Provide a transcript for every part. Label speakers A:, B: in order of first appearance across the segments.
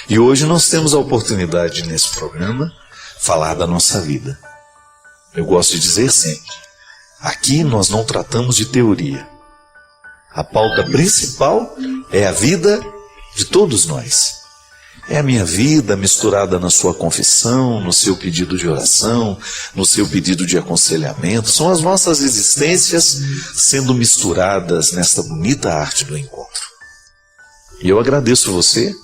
A: E hoje nós temos a oportunidade nesse programa falar da nossa vida. Eu gosto de dizer sempre, aqui nós não tratamos de teoria. A pauta principal é a vida de todos nós. É a minha vida misturada na sua confissão, no seu pedido de oração, no seu pedido de aconselhamento. São as nossas existências sendo misturadas nesta bonita arte do encontro. E eu agradeço você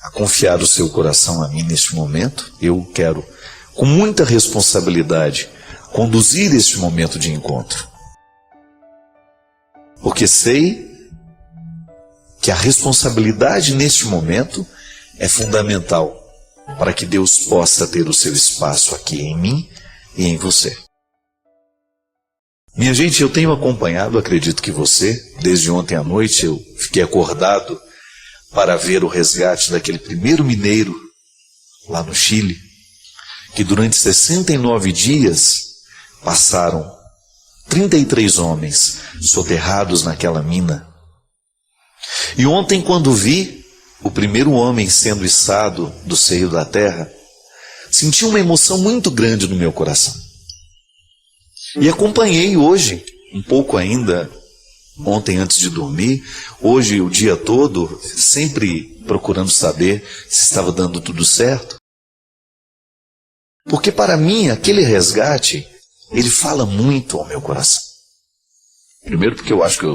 A: a confiar o seu coração a mim neste momento. Eu quero, com muita responsabilidade, conduzir este momento de encontro. Porque sei que a responsabilidade neste momento é fundamental para que Deus possa ter o seu espaço aqui em mim e em você. Minha gente, eu tenho acompanhado, acredito que você, desde ontem à noite eu fiquei acordado para ver o resgate daquele primeiro mineiro lá no Chile, que durante 69 dias passaram 33 homens soterrados naquela mina. E ontem, quando vi o primeiro homem sendo içado do seio da terra, senti uma emoção muito grande no meu coração. E acompanhei hoje, um pouco ainda, ontem antes de dormir, hoje o dia todo, sempre procurando saber se estava dando tudo certo. Porque para mim, aquele resgate, ele fala muito ao meu coração. Primeiro porque eu acho que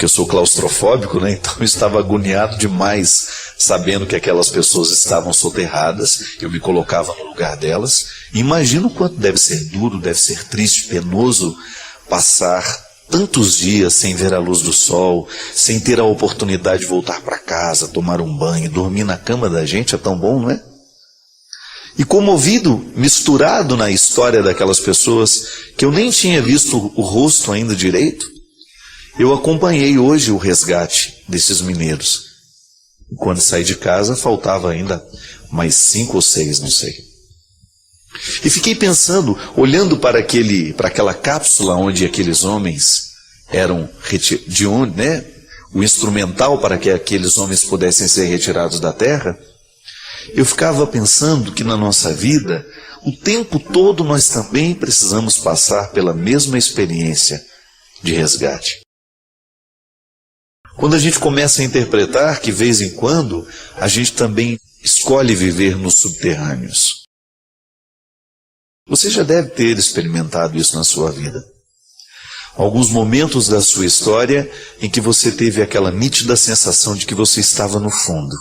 A: eu sou claustrofóbico, né? Então eu estava agoniado demais, sabendo que aquelas pessoas estavam soterradas. Eu me colocava no lugar delas. E imagino o quanto deve ser duro, deve ser triste, penoso passar tantos dias sem ver a luz do sol, sem ter a oportunidade de voltar para casa, tomar um banho, dormir na cama da gente. É tão bom, não é? E comovido, misturado na história daquelas pessoas que eu nem tinha visto o rosto ainda direito, eu acompanhei hoje o resgate desses mineiros. Quando saí de casa, faltava ainda mais 5 ou 6, não sei. E fiquei pensando, olhando para aquela cápsula onde aqueles homens eram de onde, né? O instrumental para que aqueles homens pudessem ser retirados da terra. Eu ficava pensando que na nossa vida, o tempo todo nós também precisamos passar pela mesma experiência de resgate. Quando a gente começa a interpretar que, de vez em quando, a gente também escolhe viver nos subterrâneos. Você já deve ter experimentado isso na sua vida. Alguns momentos da sua história em que você teve aquela nítida sensação de que você estava no fundo.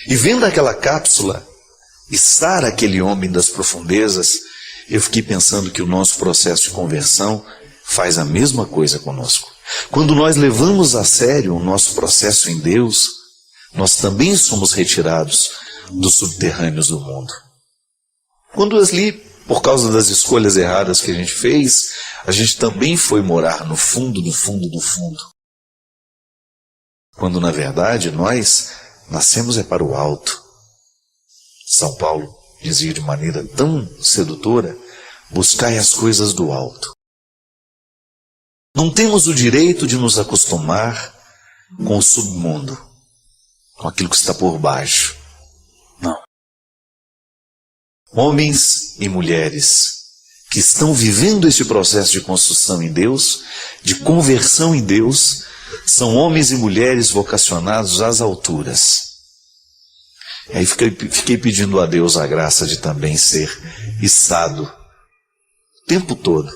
A: E vendo aquela cápsula, içar aquele homem das profundezas, eu fiquei pensando que o nosso processo de conversão faz a mesma coisa conosco. Quando nós levamos a sério o nosso processo em Deus, nós também somos retirados dos subterrâneos do mundo. Quando ali, por causa das escolhas erradas que a gente fez, a gente também foi morar no fundo, do fundo, do fundo. Quando na verdade nós nascemos para o alto. São Paulo dizia de maneira tão sedutora, buscai as coisas do alto. Não temos o direito de nos acostumar com o submundo, com aquilo que está por baixo. Não. Homens e mulheres que estão vivendo esse processo de construção em Deus, de conversão em Deus, são homens e mulheres vocacionados às alturas. E aí fiquei pedindo a Deus a graça de também ser içado o tempo todo,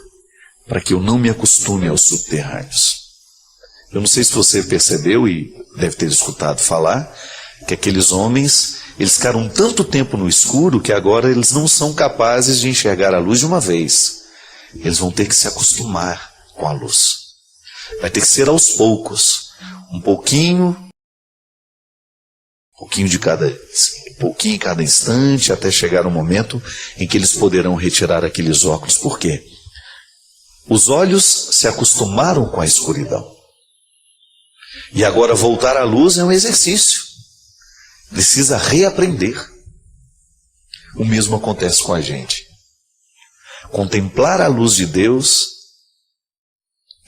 A: para que eu não me acostume aos subterrâneos. Eu não sei se você percebeu e deve ter escutado falar que aqueles homens, eles ficaram tanto tempo no escuro que agora eles não são capazes de enxergar a luz de uma vez. Eles vão ter que se acostumar com a luz. Vai ter que ser aos poucos, um pouquinho em cada instante, até chegar um momento em que eles poderão retirar aqueles óculos. Por quê? Os olhos se acostumaram com a escuridão. E agora voltar à luz é um exercício. Precisa reaprender. O mesmo acontece com a gente. Contemplar a luz de Deus,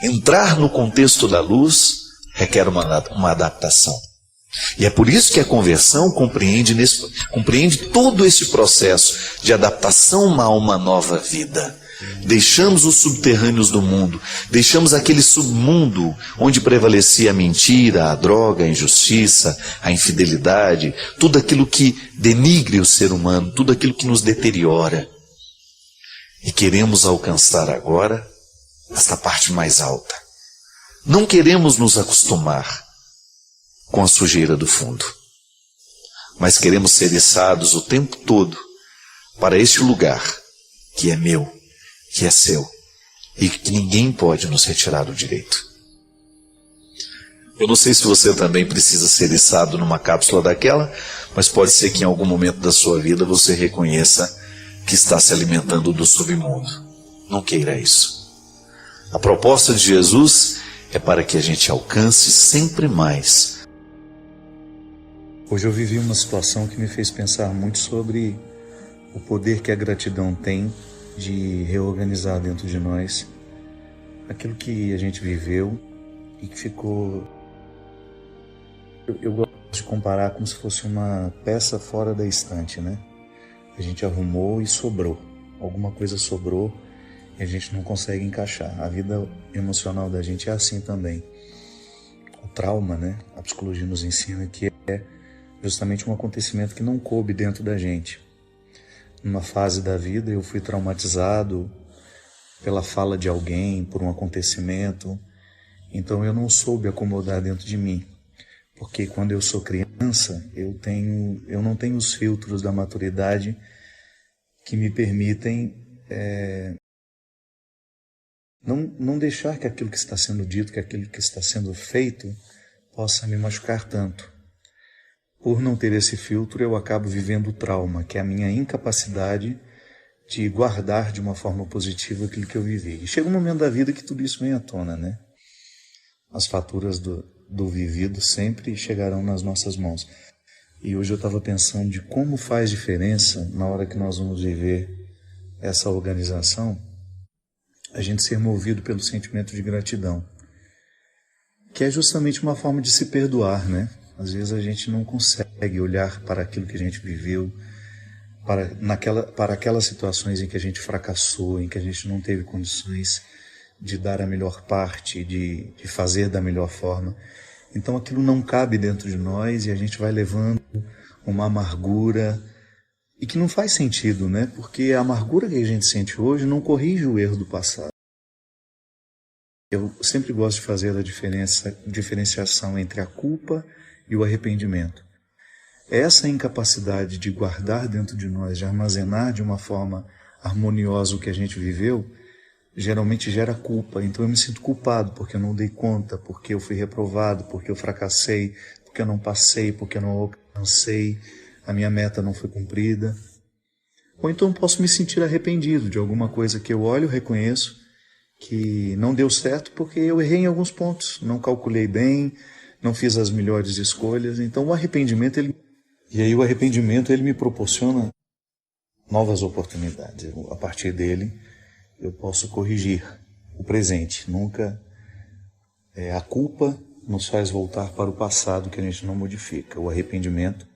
A: entrar no contexto da luz, requer uma adaptação. E é por isso que a conversão compreende todo esse processo de adaptação a uma nova vida. Deixamos os subterrâneos do mundo, deixamos aquele submundo onde prevalecia a mentira, a droga, a injustiça, a infidelidade, tudo aquilo que denigre o ser humano, tudo aquilo que nos deteriora. E queremos alcançar agora esta parte mais alta. Não queremos nos acostumar com a sujeira do fundo, mas queremos ser içados o tempo todo para este lugar que é meu, que é seu, e que ninguém pode nos retirar do direito. Eu não sei se você também precisa ser içado numa cápsula daquela, mas pode ser que em algum momento da sua vida você reconheça que está se alimentando do submundo. Não queira isso. A proposta de Jesus é para que a gente alcance sempre mais.
B: Hoje eu vivi uma situação que me fez pensar muito sobre o poder que a gratidão tem de reorganizar dentro de nós aquilo que a gente viveu e que ficou... Eu gosto de comparar como se fosse uma peça fora da estante, né? A gente arrumou e sobrou. Alguma coisa sobrou e a gente não consegue encaixar. A vida emocional da gente é assim também. O trauma, né? A psicologia nos ensina que é justamente um acontecimento que não coube dentro da gente. Numa fase da vida eu fui traumatizado pela fala de alguém, por um acontecimento. Então eu não soube acomodar dentro de mim. Porque quando eu sou criança, eu não tenho os filtros da maturidade que me permitem não deixar que aquilo que está sendo dito, que aquilo que está sendo feito, possa me machucar tanto. Por não ter esse filtro, eu acabo vivendo o trauma, que é a minha incapacidade de guardar de uma forma positiva aquilo que eu vivi. E chega um momento da vida que tudo isso vem à tona, né? As faturas do vivido sempre chegarão nas nossas mãos. E hoje eu estava pensando de como faz diferença, na hora que nós vamos viver essa organização, a gente ser movido pelo sentimento de gratidão, que é justamente uma forma de se perdoar, né? Às vezes a gente não consegue olhar para aquilo que a gente viveu, para aquelas situações em que a gente fracassou, em que a gente não teve condições de dar a melhor parte, de fazer da melhor forma. Então aquilo não cabe dentro de nós e a gente vai levando uma amargura e que não faz sentido, né? Porque a amargura que a gente sente hoje não corrige o erro do passado. Eu sempre gosto de fazer a diferenciação entre a culpa e o arrependimento. Essa incapacidade de guardar dentro de nós, de armazenar de uma forma harmoniosa o que a gente viveu, geralmente gera culpa. Então eu me sinto culpado porque eu não dei conta, porque eu fui reprovado, porque eu fracassei, porque eu não passei, porque eu não alcancei, a minha meta não foi cumprida. Ou então eu posso me sentir arrependido de alguma coisa que eu olho, reconheço que não deu certo porque eu errei em alguns pontos, não calculei bem, não fiz as melhores escolhas. Então o arrependimento, o arrependimento me proporciona novas oportunidades. A partir dele eu posso corrigir o presente. Nunca a culpa nos faz voltar para o passado que a gente não modifica. O arrependimento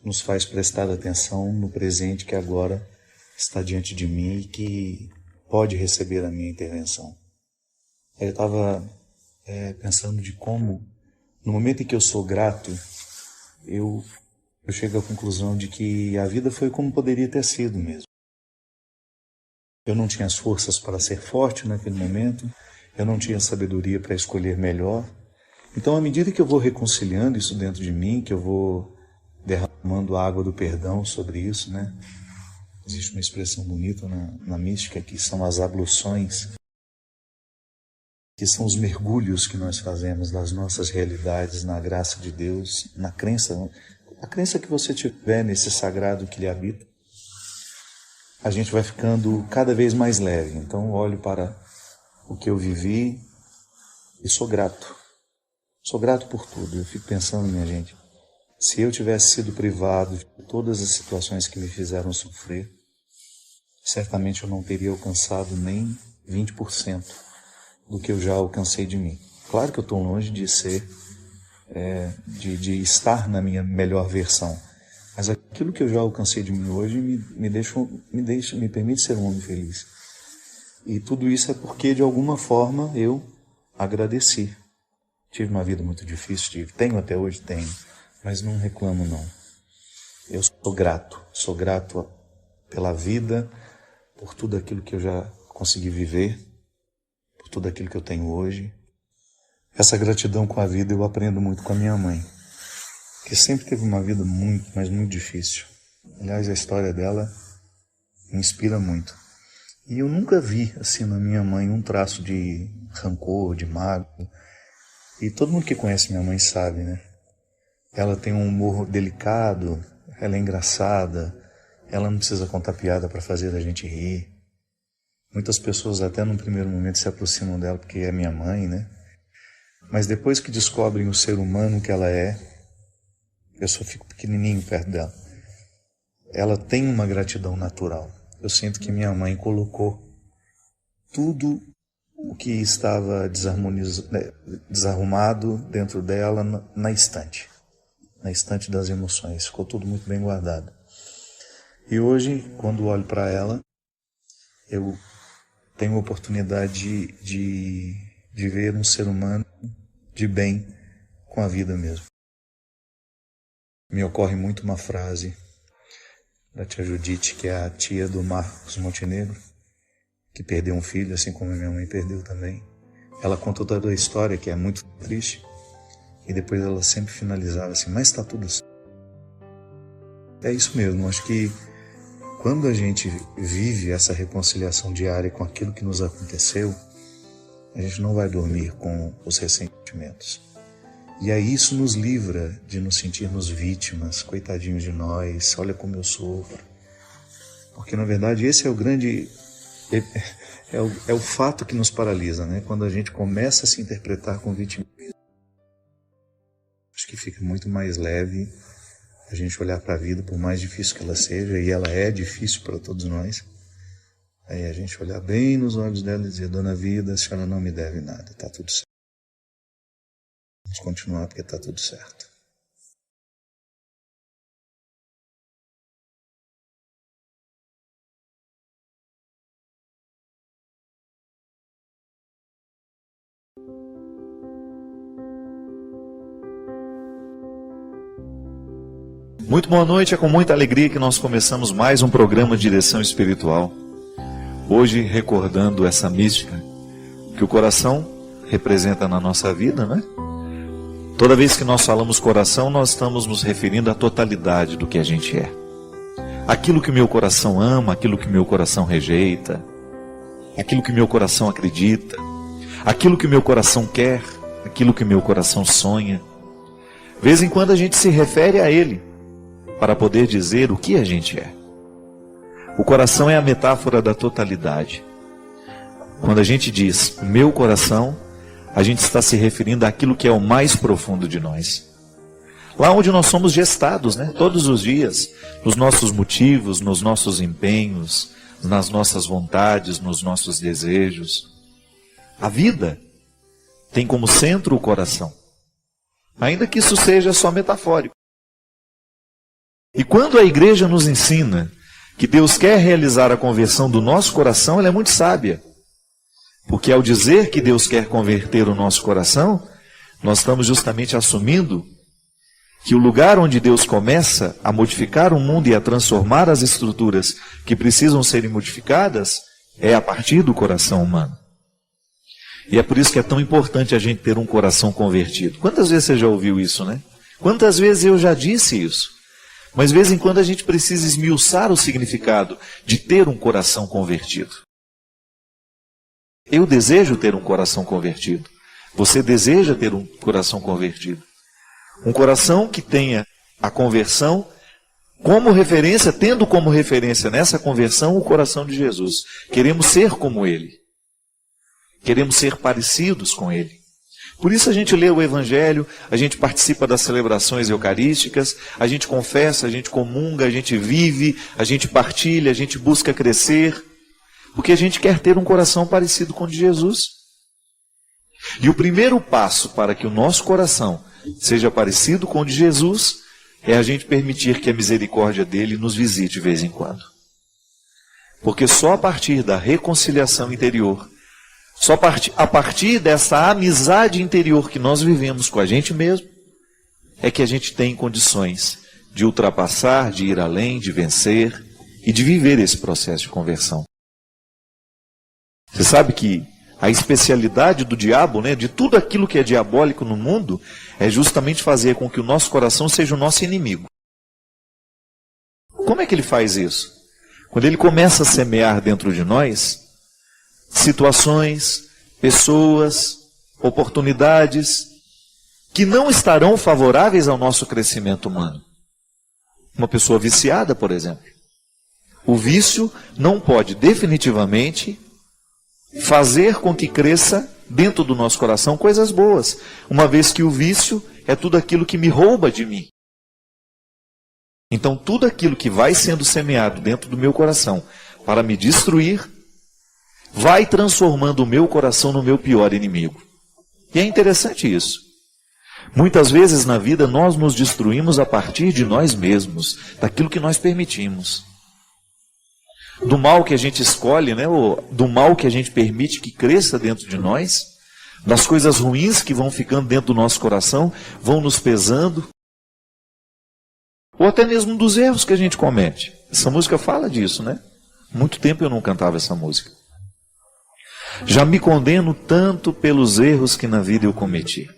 B: nos faz prestar atenção no presente que agora está diante de mim e que pode receber a minha intervenção. Eu estava pensando de como, no momento em que eu sou grato, eu chego à conclusão de que a vida foi como poderia ter sido mesmo. Eu não tinha as forças para ser forte naquele momento, eu não tinha sabedoria para escolher melhor. Então, à medida que eu vou reconciliando isso dentro de mim, que eu vou derramando a água do perdão sobre isso, né? Existe uma expressão bonita na mística que são as abluções, que são os mergulhos que nós fazemos das nossas realidades na graça de Deus, na crença, a crença que você tiver nesse sagrado que lhe habita. A gente vai ficando cada vez mais leve. Então olho para o que eu vivi e sou grato. Sou grato por tudo. Eu fico pensando, minha gente, se eu tivesse sido privado de todas as situações que me fizeram sofrer, certamente eu não teria alcançado nem 20% do que eu já alcancei de mim. Claro que eu estou longe de ser de estar na minha melhor versão. Mas aquilo que eu já alcancei de mim hoje me permite ser um homem feliz. E tudo isso é porque, de alguma forma, eu agradeci. Tive uma vida muito difícil, tenho até hoje, tenho, mas não reclamo não. Eu sou grato pela vida, por tudo aquilo que eu já consegui viver, por tudo aquilo que eu tenho hoje. Essa gratidão com a vida eu aprendo muito com a minha mãe, que sempre teve uma vida muito, mas muito difícil. Aliás, a história dela me inspira muito. E eu nunca vi, assim, na minha mãe um traço de rancor, de mágoa. E todo mundo que conhece minha mãe sabe, né? Ela tem um humor delicado, ela é engraçada, ela não precisa contar piada para fazer a gente rir. Muitas pessoas até num primeiro momento se aproximam dela porque é minha mãe, né? Mas depois que descobrem o ser humano que ela é, eu só fico pequenininho perto dela. Ela tem uma gratidão natural. Eu sinto que minha mãe colocou tudo o que estava desarrumado dentro dela na estante das emoções. Ficou tudo muito bem guardado. E hoje, quando olho para ela, eu tenho a oportunidade de ver um ser humano de bem com a vida mesmo. Me ocorre muito uma frase da tia Judite, que é a tia do Marcos Montenegro, que perdeu um filho, assim como a minha mãe perdeu também. Ela contou toda a história, que é muito triste, e depois ela sempre finalizava assim, mas está tudo certo. É isso mesmo, acho que quando a gente vive essa reconciliação diária com aquilo que nos aconteceu, a gente não vai dormir com os ressentimentos. E aí isso nos livra de nos sentirmos vítimas, coitadinhos de nós, olha como eu sofro. Porque na verdade esse é o grande, é o fato que nos paralisa, né? Quando a gente começa a se interpretar com vitimismo, acho que fica muito mais leve a gente olhar para a vida, por mais difícil que ela seja, e ela é difícil para todos nós. Aí a gente olhar bem nos olhos dela e dizer, dona vida, a senhora não me deve nada, está tudo certo. Vamos continuar porque está tudo certo.
A: Muito boa noite, é com muita alegria que nós começamos mais um programa de Direção Espiritual. Hoje recordando essa mística que o coração representa na nossa vida, né? Toda vez que nós falamos coração, nós estamos nos referindo à totalidade do que a gente é. Aquilo que meu coração ama, aquilo que meu coração rejeita, aquilo que meu coração acredita, aquilo que meu coração quer, aquilo que meu coração sonha. De vez em quando a gente se refere a ele para poder dizer o que a gente é. O coração é a metáfora da totalidade. Quando a gente diz meu coração, a gente está se referindo àquilo que é o mais profundo de nós. Lá onde nós somos gestados, né? Todos os dias, nos nossos motivos, nos nossos empenhos, nas nossas vontades, nos nossos desejos. A vida tem como centro o coração, ainda que isso seja só metafórico. E quando a igreja nos ensina que Deus quer realizar a conversão do nosso coração, ela é muito sábia. Porque ao dizer que Deus quer converter o nosso coração, nós estamos justamente assumindo que o lugar onde Deus começa a modificar o mundo e a transformar as estruturas que precisam serem modificadas é a partir do coração humano. E é por isso que é tão importante a gente ter um coração convertido. Quantas vezes você já ouviu isso, né? Quantas vezes eu já disse isso? Mas de vez em quando a gente precisa esmiuçar o significado de ter um coração convertido. Eu desejo ter um coração convertido. Você deseja ter um coração convertido. Um coração que tenha a conversão como referência, tendo como referência nessa conversão o coração de Jesus. Queremos ser como Ele. Queremos ser parecidos com Ele. Por isso a gente lê o Evangelho, a gente participa das celebrações eucarísticas, a gente confessa, a gente comunga, a gente vive, a gente partilha, a gente busca crescer, porque a gente quer ter um coração parecido com o de Jesus. E o primeiro passo para que o nosso coração seja parecido com o de Jesus, é a gente permitir que a misericórdia dele nos visite de vez em quando. Porque só a partir da reconciliação interior, só a partir dessa amizade interior que nós vivemos com a gente mesmo, é que a gente tem condições de ultrapassar, de ir além, de vencer e de viver esse processo de conversão. Você sabe que a especialidade do diabo, né, de tudo aquilo que é diabólico no mundo, é justamente fazer com que o nosso coração seja o nosso inimigo. Como é que ele faz isso? Quando ele começa a semear dentro de nós situações, pessoas, oportunidades que não estarão favoráveis ao nosso crescimento humano. Uma pessoa viciada, por exemplo. O vício não pode definitivamente fazer com que cresça dentro do nosso coração coisas boas, uma vez que o vício é tudo aquilo que me rouba de mim. Então tudo aquilo que vai sendo semeado dentro do meu coração para me destruir, vai transformando o meu coração no meu pior inimigo. E é interessante isso. Muitas vezes na vida nós nos destruímos a partir de nós mesmos, daquilo que nós permitimos. Do mal que a gente escolhe, né, ou do mal que a gente permite que cresça dentro de nós, das coisas ruins que vão ficando dentro do nosso coração, vão nos pesando, ou até mesmo dos erros que a gente comete. Essa música fala disso, né? Muito tempo eu não cantava essa música. Já me condeno tanto pelos erros que na vida eu cometi.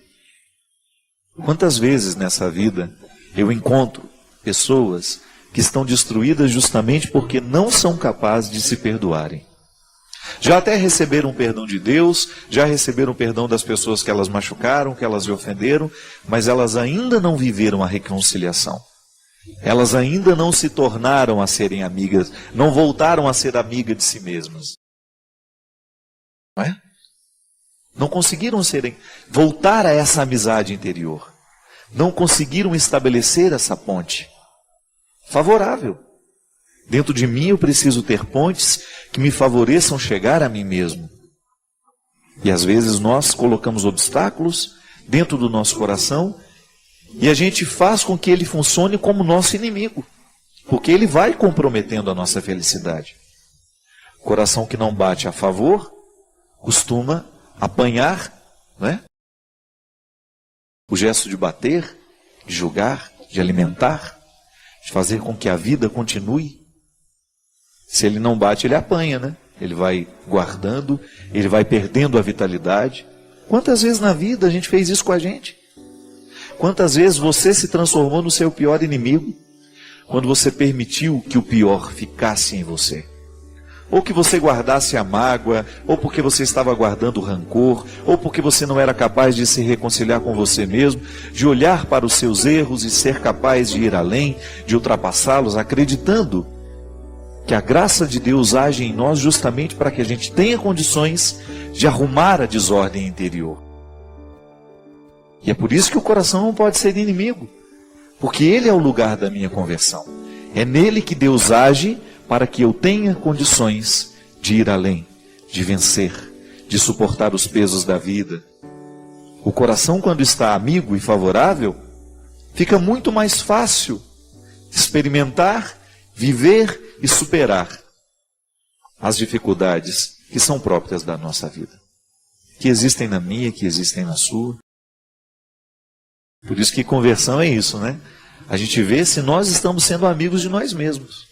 A: Quantas vezes nessa vida eu encontro pessoas que estão destruídas justamente porque não são capazes de se perdoarem. Já até receberam o perdão de Deus, já receberam o perdão das pessoas que elas machucaram, que elas lhe ofenderam, mas elas ainda não viveram a reconciliação. Elas ainda não se tornaram a serem amigas, não voltaram a ser amigas de si mesmas. Não é? Não conseguiram voltar a essa amizade interior. Não conseguiram estabelecer essa ponte favorável. Dentro de mim eu preciso ter pontes que me favoreçam chegar a mim mesmo. E às vezes nós colocamos obstáculos dentro do nosso coração e a gente faz com que ele funcione como nosso inimigo, porque ele vai comprometendo a nossa felicidade. Coração que não bate a favor costuma apanhar, né? O gesto de bater, de julgar, de alimentar, de fazer com que a vida continue. Se ele não bate, ele apanha, né? Ele vai guardando, ele vai perdendo a vitalidade. Quantas vezes na vida a gente fez isso com a gente? Quantas vezes você se transformou no seu pior inimigo? Quando você permitiu que o pior ficasse em você. Ou que você guardasse a mágoa, ou porque você estava guardando o rancor, ou porque você não era capaz de se reconciliar com você mesmo, de olhar para os seus erros e ser capaz de ir além, de ultrapassá-los, acreditando que a graça de Deus age em nós justamente para que a gente tenha condições de arrumar a desordem interior. E é por isso que o coração não pode ser inimigo, porque ele é o lugar da minha conversão. É nele que Deus age para que eu tenha condições de ir além, de vencer, de suportar os pesos da vida. O coração, quando está amigo e favorável, fica muito mais fácil experimentar, viver e superar as dificuldades que são próprias da nossa vida, que existem na minha, que existem na sua. Por isso que conversão é isso, né? A gente vê se nós estamos sendo amigos de nós mesmos.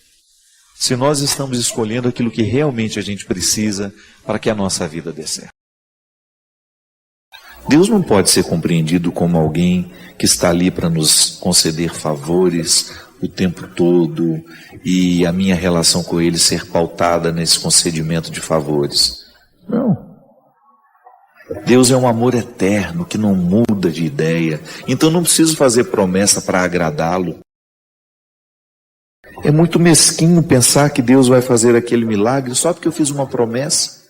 A: Se nós estamos escolhendo aquilo que realmente a gente precisa para que a nossa vida dê certo. Deus não pode ser compreendido como alguém que está ali para nos conceder favores o tempo todo e a minha relação com Ele ser pautada nesse concedimento de favores. Não. Deus é um amor eterno que não muda de ideia, então não preciso fazer promessa para agradá-lo. É muito mesquinho pensar que Deus vai fazer aquele milagre só porque eu fiz uma promessa,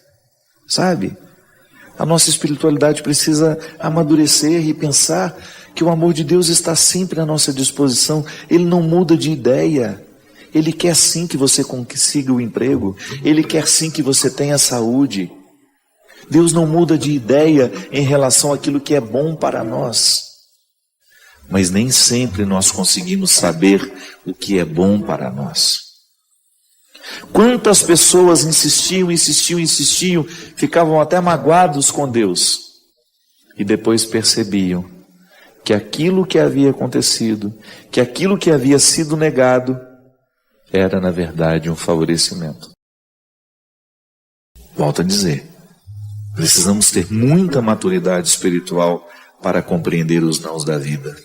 A: sabe? A nossa espiritualidade precisa amadurecer e pensar que o amor de Deus está sempre à nossa disposição. Ele não muda de ideia. Ele quer sim que você consiga o emprego. Ele quer sim que você tenha saúde. Deus não muda de ideia em relação àquilo que é bom para nós. mas nem sempre nós conseguimos saber o que é bom para nós. Quantas pessoas insistiam, ficavam até magoados com Deus, e depois percebiam que aquilo que havia acontecido, que aquilo que havia sido negado, era na verdade um favorecimento. Volto a dizer, precisamos ter muita maturidade espiritual para compreender os nãos da vida,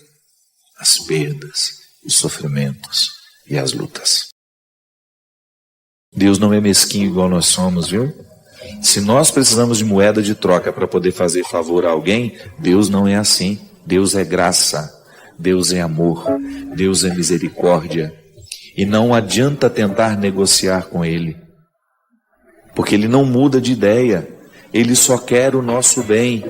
A: as perdas, os sofrimentos e as lutas. Deus não é mesquinho igual nós somos, viu? Se nós precisamos de moeda de troca para poder fazer favor a alguém, Deus não é assim. Deus é graça, Deus é amor, Deus é misericórdia. E não adianta tentar negociar com Ele, porque Ele não muda de ideia, Ele só quer o nosso bem.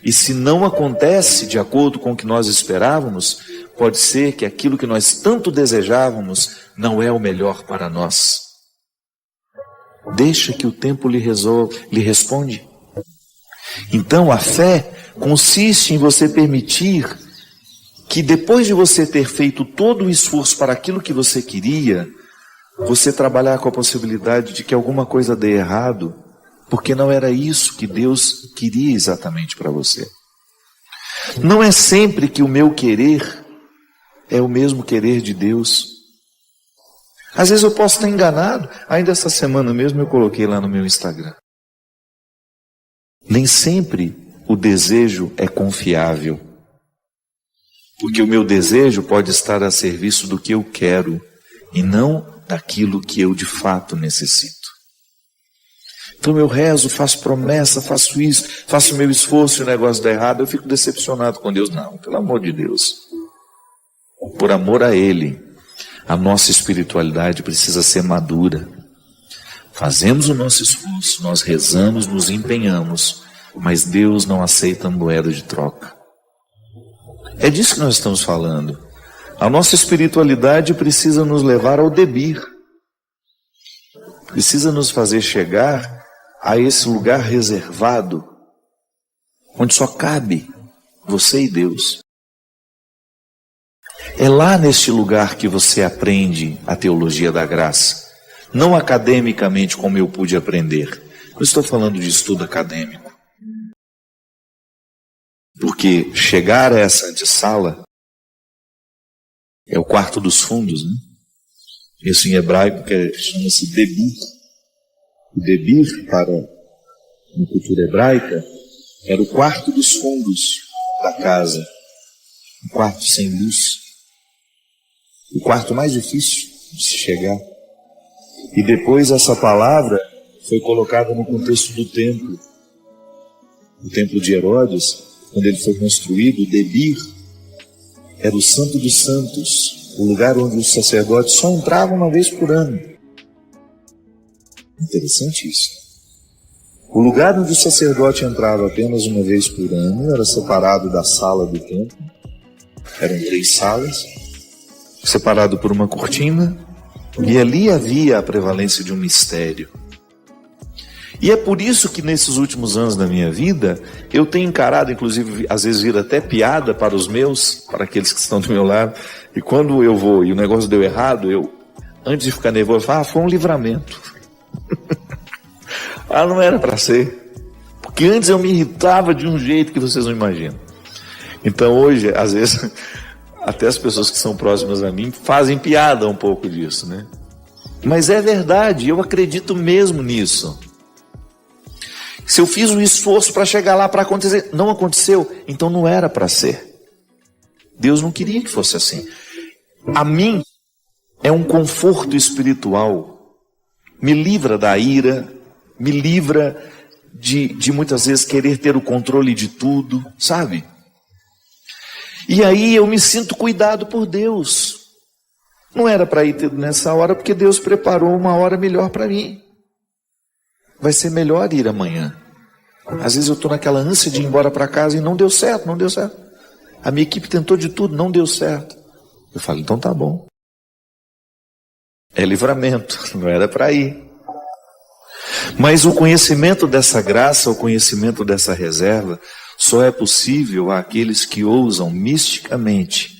A: E se não acontece de acordo com o que nós esperávamos, pode ser que aquilo que nós tanto desejávamos não é o melhor para nós. Deixa que o tempo lhe responde. Então a fé consiste em você permitir que depois de você ter feito todo o esforço para aquilo que você queria, você trabalhar com a possibilidade de que alguma coisa dê errado, porque não era isso que Deus queria exatamente para você. Não é sempre que o meu querer é o mesmo querer de Deus. Às vezes eu posso estar enganado. Ainda essa semana mesmo eu coloquei lá no meu Instagram. Nem sempre o desejo é confiável. Porque o meu desejo pode estar a serviço do que eu quero e não daquilo que eu de fato necessito. Então eu rezo, faço promessa, faço isso, faço o meu esforço e o negócio dá errado, eu fico decepcionado com Deus. Não, pelo amor de Deus. Por amor a Ele, a nossa espiritualidade precisa ser madura. Fazemos o nosso esforço, nós rezamos, nos empenhamos, mas Deus não aceita moeda de troca. É disso que nós estamos falando. A nossa espiritualidade precisa nos levar ao debir. Precisa nos fazer chegar a esse lugar reservado, onde só cabe você e Deus. É lá neste lugar que você aprende a teologia da graça. Não academicamente como eu pude aprender. Não estou falando de estudo acadêmico. Porque chegar a essa antessala é o quarto dos fundos, né? Isso em hebraico chama-se debir. O debir, para a cultura hebraica, era o quarto dos fundos da casa. Um quarto sem luz. O quarto mais difícil de se chegar. E depois essa palavra foi colocada no contexto do templo. O templo de Herodes, quando ele foi construído, o debir era o santo dos santos, o lugar onde os sacerdotes só entravam uma vez por ano. Interessante isso. O lugar onde o sacerdote entrava apenas uma vez por ano era separado da sala do templo. Eram 3 salas, separado por uma cortina, e ali havia a prevalência de um mistério. E é por isso que nesses últimos anos da minha vida, eu tenho encarado, inclusive, às vezes vira até piada para os meus, para aqueles que estão do meu lado, e quando eu vou e o negócio deu errado, eu, antes de ficar nervoso, eu falo, foi um livramento. Não era para ser. Porque antes eu me irritava de um jeito que vocês não imaginam. Então hoje, às vezes, até as pessoas que são próximas a mim fazem piada um pouco disso, né? Mas é verdade, eu acredito mesmo nisso. Se eu fiz um esforço para chegar lá, para acontecer, não aconteceu, então não era para ser. Deus não queria que fosse assim. A mim é um conforto espiritual. Me livra da ira, me livra de muitas vezes querer ter o controle de tudo, sabe? E aí eu me sinto cuidado por Deus. Não era para ir nessa hora, porque Deus preparou uma hora melhor para mim. Vai ser melhor ir amanhã. Às vezes eu estou naquela ânsia de ir embora para casa e não deu certo. A minha equipe tentou de tudo, não deu certo. Eu falo, então tá bom. É livramento, não era para ir. Mas o conhecimento dessa graça, o conhecimento dessa reserva, só é possível àqueles que ousam misticamente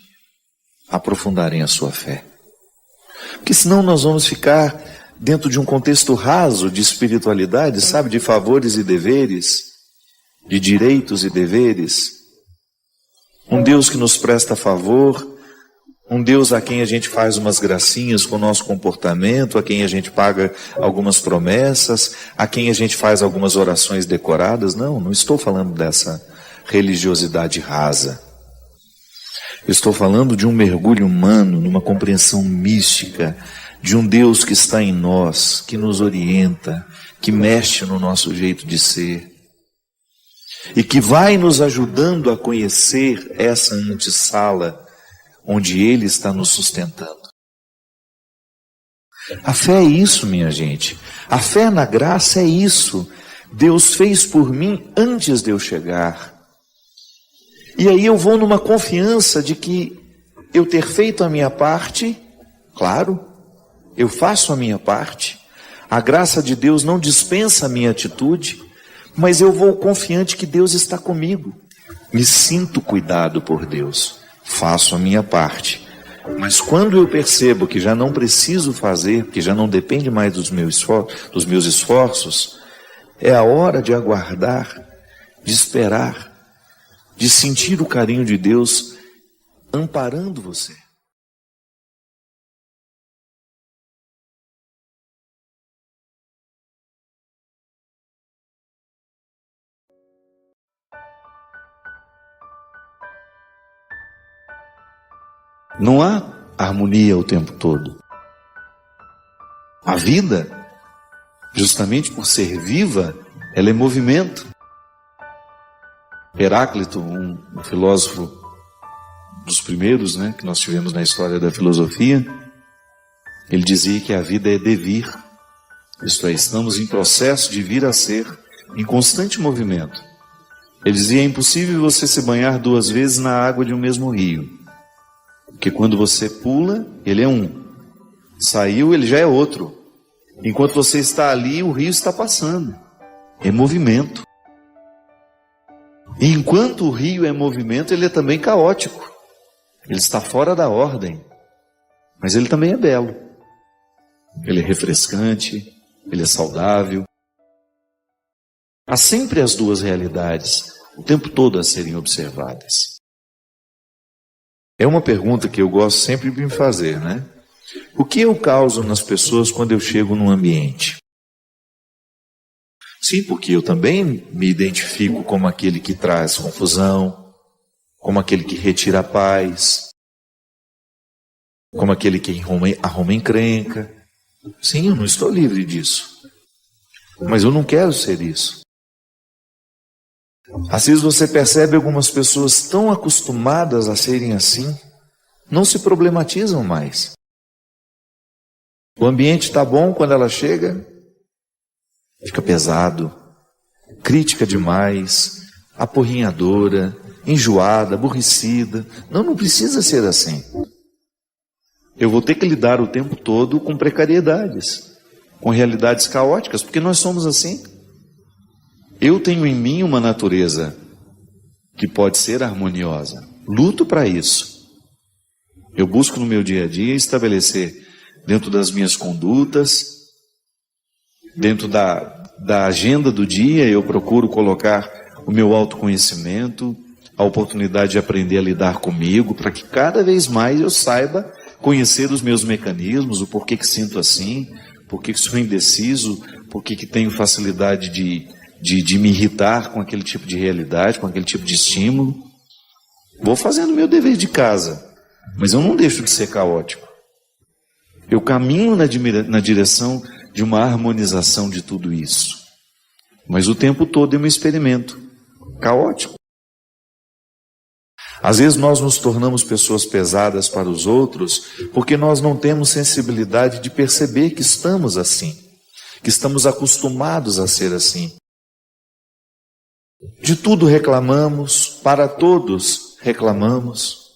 A: aprofundarem a sua fé. Porque senão nós vamos ficar dentro de um contexto raso de espiritualidade, sabe, de favores e deveres, de direitos e deveres. Um Deus que nos presta favor, um Deus a quem a gente faz umas gracinhas com o nosso comportamento, a quem a gente paga algumas promessas, a quem a gente faz algumas orações decoradas. Não, não estou falando dessa religiosidade rasa. Eu estou falando de um mergulho humano, numa compreensão mística, de um Deus que está em nós, que nos orienta, que mexe no nosso jeito de ser, e que vai nos ajudando a conhecer essa antessala onde Ele está nos sustentando. A fé é isso, minha gente. A fé na graça é isso. Deus fez por mim antes de eu chegar. E aí eu vou numa confiança de que eu ter feito a minha parte, claro, eu faço a minha parte. A graça de Deus não dispensa a minha atitude, mas eu vou confiante que Deus está comigo. Me sinto cuidado por Deus. Faço a minha parte. Mas quando eu percebo que já não preciso fazer, que já não depende mais dos meus esforços, é a hora de aguardar, de esperar, de sentir o carinho de Deus amparando você. Não há harmonia o tempo todo. A vida, justamente por ser viva, ela é movimento. Heráclito, um filósofo dos primeiros, que nós tivemos na história da filosofia, ele dizia que a vida é devir, isto é, estamos em processo de vir a ser, em constante movimento. Ele dizia, é impossível você se banhar 2 vezes na água de um mesmo rio. Porque quando você pula, ele é um. Saiu, ele já é outro. Enquanto você está ali, o rio está passando. É movimento. E enquanto o rio é movimento, ele é também caótico. Ele está fora da ordem. Mas ele também é belo. Ele é refrescante, ele é saudável. Há sempre as duas realidades, o tempo todo a serem observadas. É uma pergunta que eu gosto sempre de me fazer, O que eu causo nas pessoas quando eu chego num ambiente? Sim, porque eu também me identifico como aquele que traz confusão, como aquele que retira a paz, como aquele que arruma encrenca. Sim, eu não estou livre disso. Mas eu não quero ser isso. Às vezes você percebe algumas pessoas tão acostumadas a serem assim, não se problematizam mais. O ambiente está bom quando ela chega, fica pesado, crítica demais, apurrinhadora, enjoada, aborrecida. Não precisa ser assim. Eu vou ter que lidar o tempo todo com precariedades, com realidades caóticas, porque nós somos assim. Eu tenho em mim uma natureza que pode ser harmoniosa. Luto para isso. Eu busco no meu dia a dia estabelecer dentro das minhas condutas, dentro da agenda do dia, eu procuro colocar o meu autoconhecimento, a oportunidade de aprender a lidar comigo, para que cada vez mais eu saiba conhecer os meus mecanismos, o porquê que sinto assim, porquê que sou indeciso, porquê que tenho facilidade de me irritar com aquele tipo de realidade, com aquele tipo de estímulo. Vou fazendo o meu dever de casa, mas eu não deixo de ser caótico. Eu caminho na direção de uma harmonização de tudo isso. Mas o tempo todo eu me experimento caótico. Às vezes nós nos tornamos pessoas pesadas para os outros porque nós não temos sensibilidade de perceber que estamos assim, que estamos acostumados a ser assim. De tudo reclamamos, para todos reclamamos.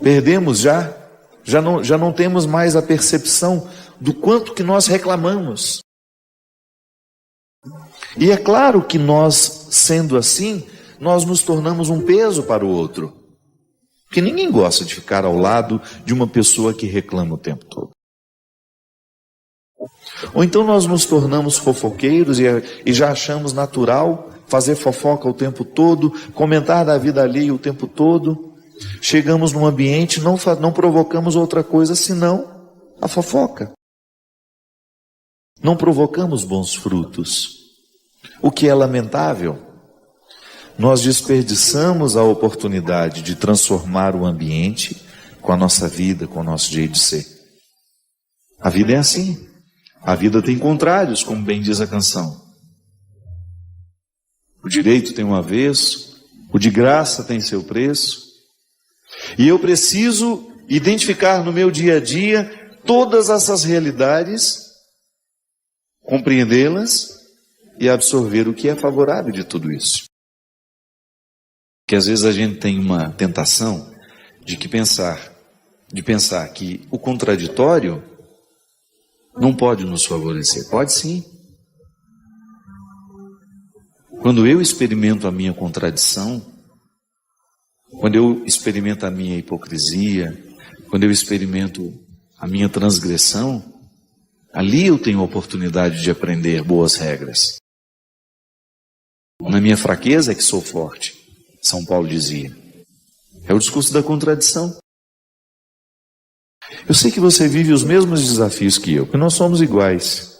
A: Perdemos já não temos mais a percepção do quanto que nós reclamamos. E é claro que nós, sendo assim, nós nos tornamos um peso para o outro. Porque ninguém gosta de ficar ao lado de uma pessoa que reclama o tempo todo. Ou então nós nos tornamos fofoqueiros e já achamos natural fazer fofoca o tempo todo, comentar da vida alheia o tempo todo. Chegamos num ambiente, não provocamos outra coisa senão a fofoca. Não provocamos bons frutos, o que é lamentável. Nós desperdiçamos a oportunidade de transformar o ambiente com a nossa vida, com o nosso jeito de ser. A vida é assim. A vida tem contrários, como bem diz a canção. O direito tem um avesso, o de graça tem seu preço. E eu preciso identificar no meu dia a dia todas essas realidades, compreendê-las e absorver o que é favorável de tudo isso. Porque às vezes a gente tem uma tentação de pensar que o contraditório não pode nos favorecer. Pode sim. Quando eu experimento a minha contradição, quando eu experimento a minha hipocrisia, quando eu experimento a minha transgressão, ali eu tenho a oportunidade de aprender boas regras. Na minha fraqueza é que sou forte, São Paulo dizia. É o discurso da contradição. Eu sei que você vive os mesmos desafios que eu, porque nós somos iguais.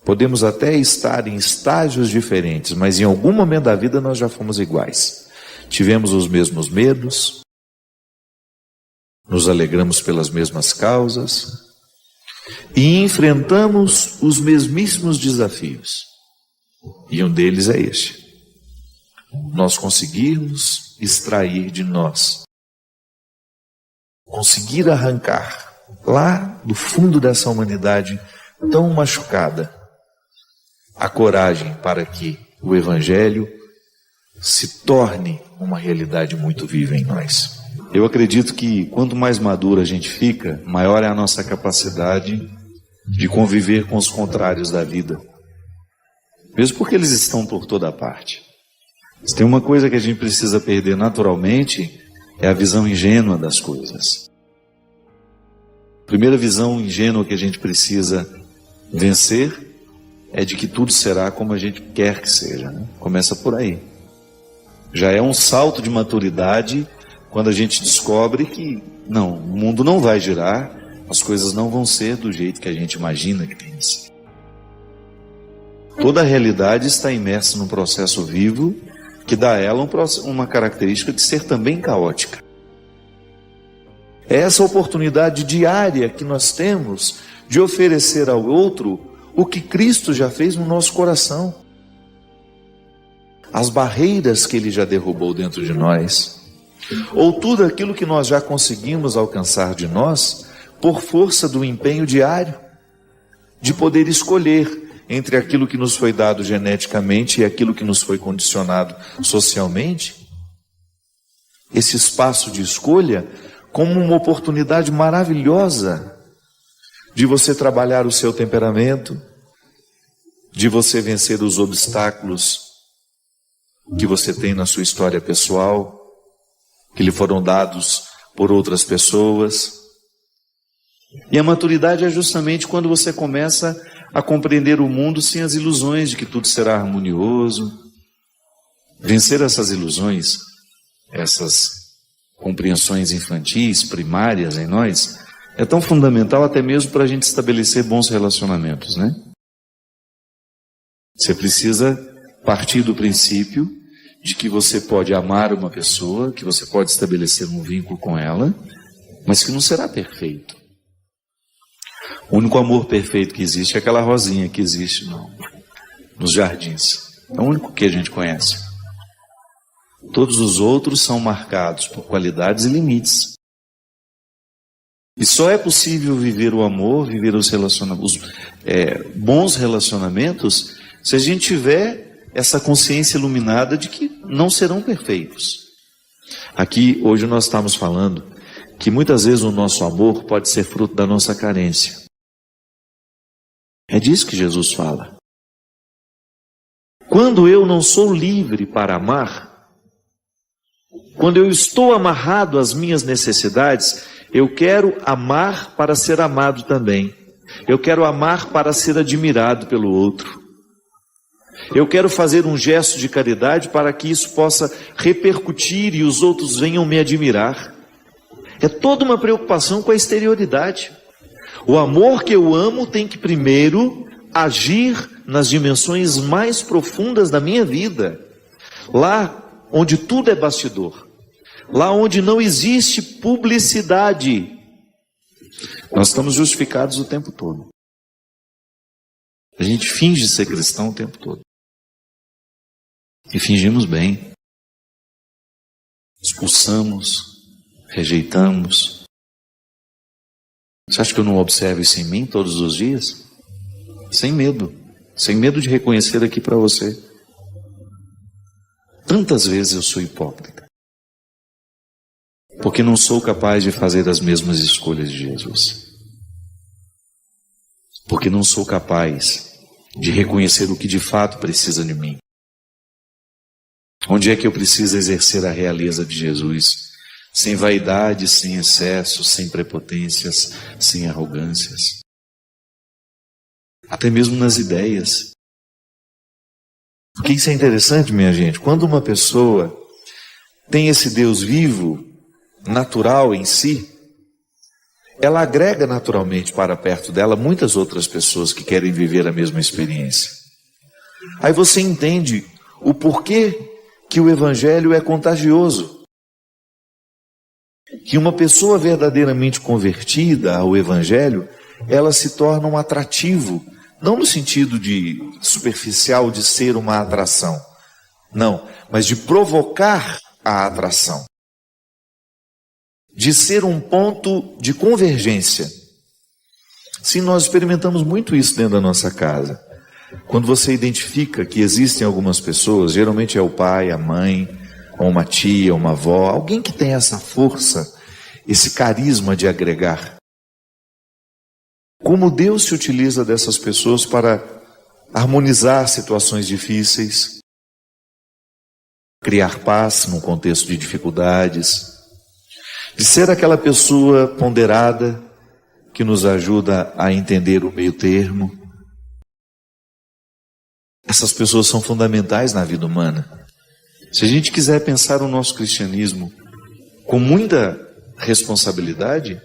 A: Podemos até estar em estágios diferentes, mas em algum momento da vida nós já fomos iguais. Tivemos os mesmos medos, nos alegramos pelas mesmas causas e enfrentamos os mesmíssimos desafios. E um deles é este: nós conseguirmos extrair de nós, conseguir arrancar lá do fundo dessa humanidade tão machucada, a coragem para que o Evangelho se torne uma realidade muito viva em nós. Eu acredito que quanto mais maduro a gente fica, maior é a nossa capacidade de conviver com os contrários da vida, mesmo porque eles estão por toda parte. Se tem uma coisa que a gente precisa perder naturalmente, é a visão ingênua das coisas. A primeira visão ingênua que a gente precisa vencer é de que tudo será como a gente quer que seja, né? Começa por aí. Já é um salto de maturidade quando a gente descobre que não, o mundo não vai girar, as coisas não vão ser do jeito que a gente imagina que tem que ser. Toda a realidade está imersa num processo vivo que dá a ela uma característica de ser também caótica. É essa oportunidade diária que nós temos de oferecer ao outro o que Cristo já fez no nosso coração. As barreiras que Ele já derrubou dentro de nós, ou tudo aquilo que nós já conseguimos alcançar de nós, por força do empenho diário, de poder escolher entre aquilo que nos foi dado geneticamente e aquilo que nos foi condicionado socialmente. Esse espaço de escolha como uma oportunidade maravilhosa de você trabalhar o seu temperamento, de você vencer os obstáculos que você tem na sua história pessoal, que lhe foram dados por outras pessoas. E a maturidade é justamente quando você começa a compreender o mundo sem as ilusões de que tudo será harmonioso. Vencer essas ilusões, essas compreensões infantis, primárias em nós, é tão fundamental até mesmo para a gente estabelecer bons relacionamentos, né? Você precisa partir do princípio de que você pode amar uma pessoa, que você pode estabelecer um vínculo com ela, mas que não será perfeito. O único amor perfeito que existe é aquela rosinha que existe nos jardins. É o único que a gente conhece. Todos os outros são marcados por qualidades e limites. E só é possível viver o amor, viver os bons relacionamentos, se a gente tiver essa consciência iluminada de que não serão perfeitos. Aqui, hoje nós estamos falando que muitas vezes o nosso amor pode ser fruto da nossa carência. É disso que Jesus fala. Quando eu não sou livre para amar, Quando eu estou amarrado às minhas necessidades, eu quero amar para ser amado também. Eu quero amar para ser admirado pelo outro. Eu quero fazer um gesto de caridade para que isso possa repercutir e os outros venham me admirar. É toda uma preocupação com a exterioridade. O amor que eu amo tem que primeiro agir nas dimensões mais profundas da minha vida. Lá onde tudo é bastidor. Lá onde não existe publicidade. Nós estamos justificados o tempo todo. A gente finge ser cristão o tempo todo. E fingimos bem. Expulsamos, rejeitamos. Você acha que eu não observo isso em mim todos os dias? Sem medo. Sem medo de reconhecer aqui para você. Tantas vezes eu sou hipócrita. Porque não sou capaz de fazer as mesmas escolhas de Jesus. Porque não sou capaz de reconhecer o que de fato precisa de mim. Onde é que eu preciso exercer a realeza de Jesus? Sem vaidade, sem excessos, sem prepotências, sem arrogâncias. Até mesmo nas ideias. Porque isso é interessante, minha gente. Quando uma pessoa tem esse Deus vivo, natural em si, ela agrega naturalmente para perto dela muitas outras pessoas que querem viver a mesma experiência. Aí você entende o porquê que o Evangelho é contagioso. Que uma pessoa verdadeiramente convertida ao Evangelho, ela se torna um atrativo, não no sentido de superficial de ser uma atração, não, mas de provocar a atração. De ser um ponto de convergência. Sim, nós experimentamos muito isso dentro da nossa casa. Quando você identifica que existem algumas pessoas, geralmente é o pai, a mãe, ou uma tia, uma avó, alguém que tem essa força, esse carisma de agregar. Como Deus se utiliza dessas pessoas para harmonizar situações difíceis, criar paz num contexto de dificuldades, de ser aquela pessoa ponderada que nos ajuda a entender o meio termo. Essas pessoas são fundamentais na vida humana. Se a gente quiser pensar o nosso cristianismo com muita responsabilidade,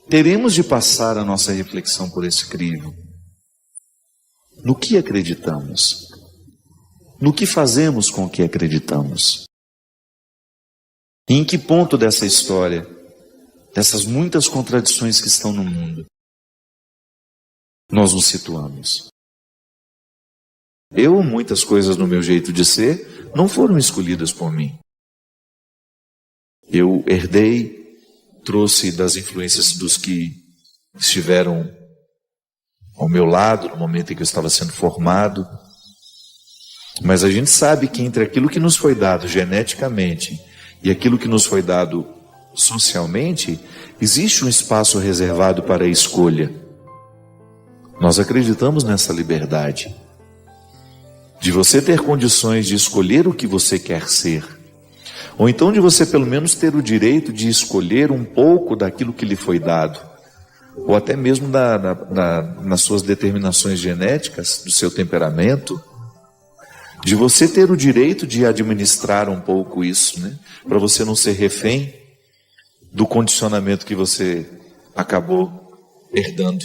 A: teremos de passar a nossa reflexão por esse crivo. No que acreditamos? No que fazemos com o que acreditamos? E em que ponto dessa história, dessas muitas contradições que estão no mundo, nós nos situamos? Muitas coisas no meu jeito de ser não foram escolhidas por mim. Eu herdei, trouxe das influências dos que estiveram ao meu lado no momento em que eu estava sendo formado. Mas a gente sabe que entre aquilo que nos foi dado geneticamente e aquilo que nos foi dado socialmente, existe um espaço reservado para a escolha. Nós acreditamos nessa liberdade. De você ter condições de escolher o que você quer ser. Ou então de você pelo menos ter o direito de escolher um pouco daquilo que lhe foi dado. Ou até mesmo nas suas determinações genéticas, do seu temperamento. De você ter o direito de administrar um pouco isso, né? Para você não ser refém do condicionamento que você acabou herdando.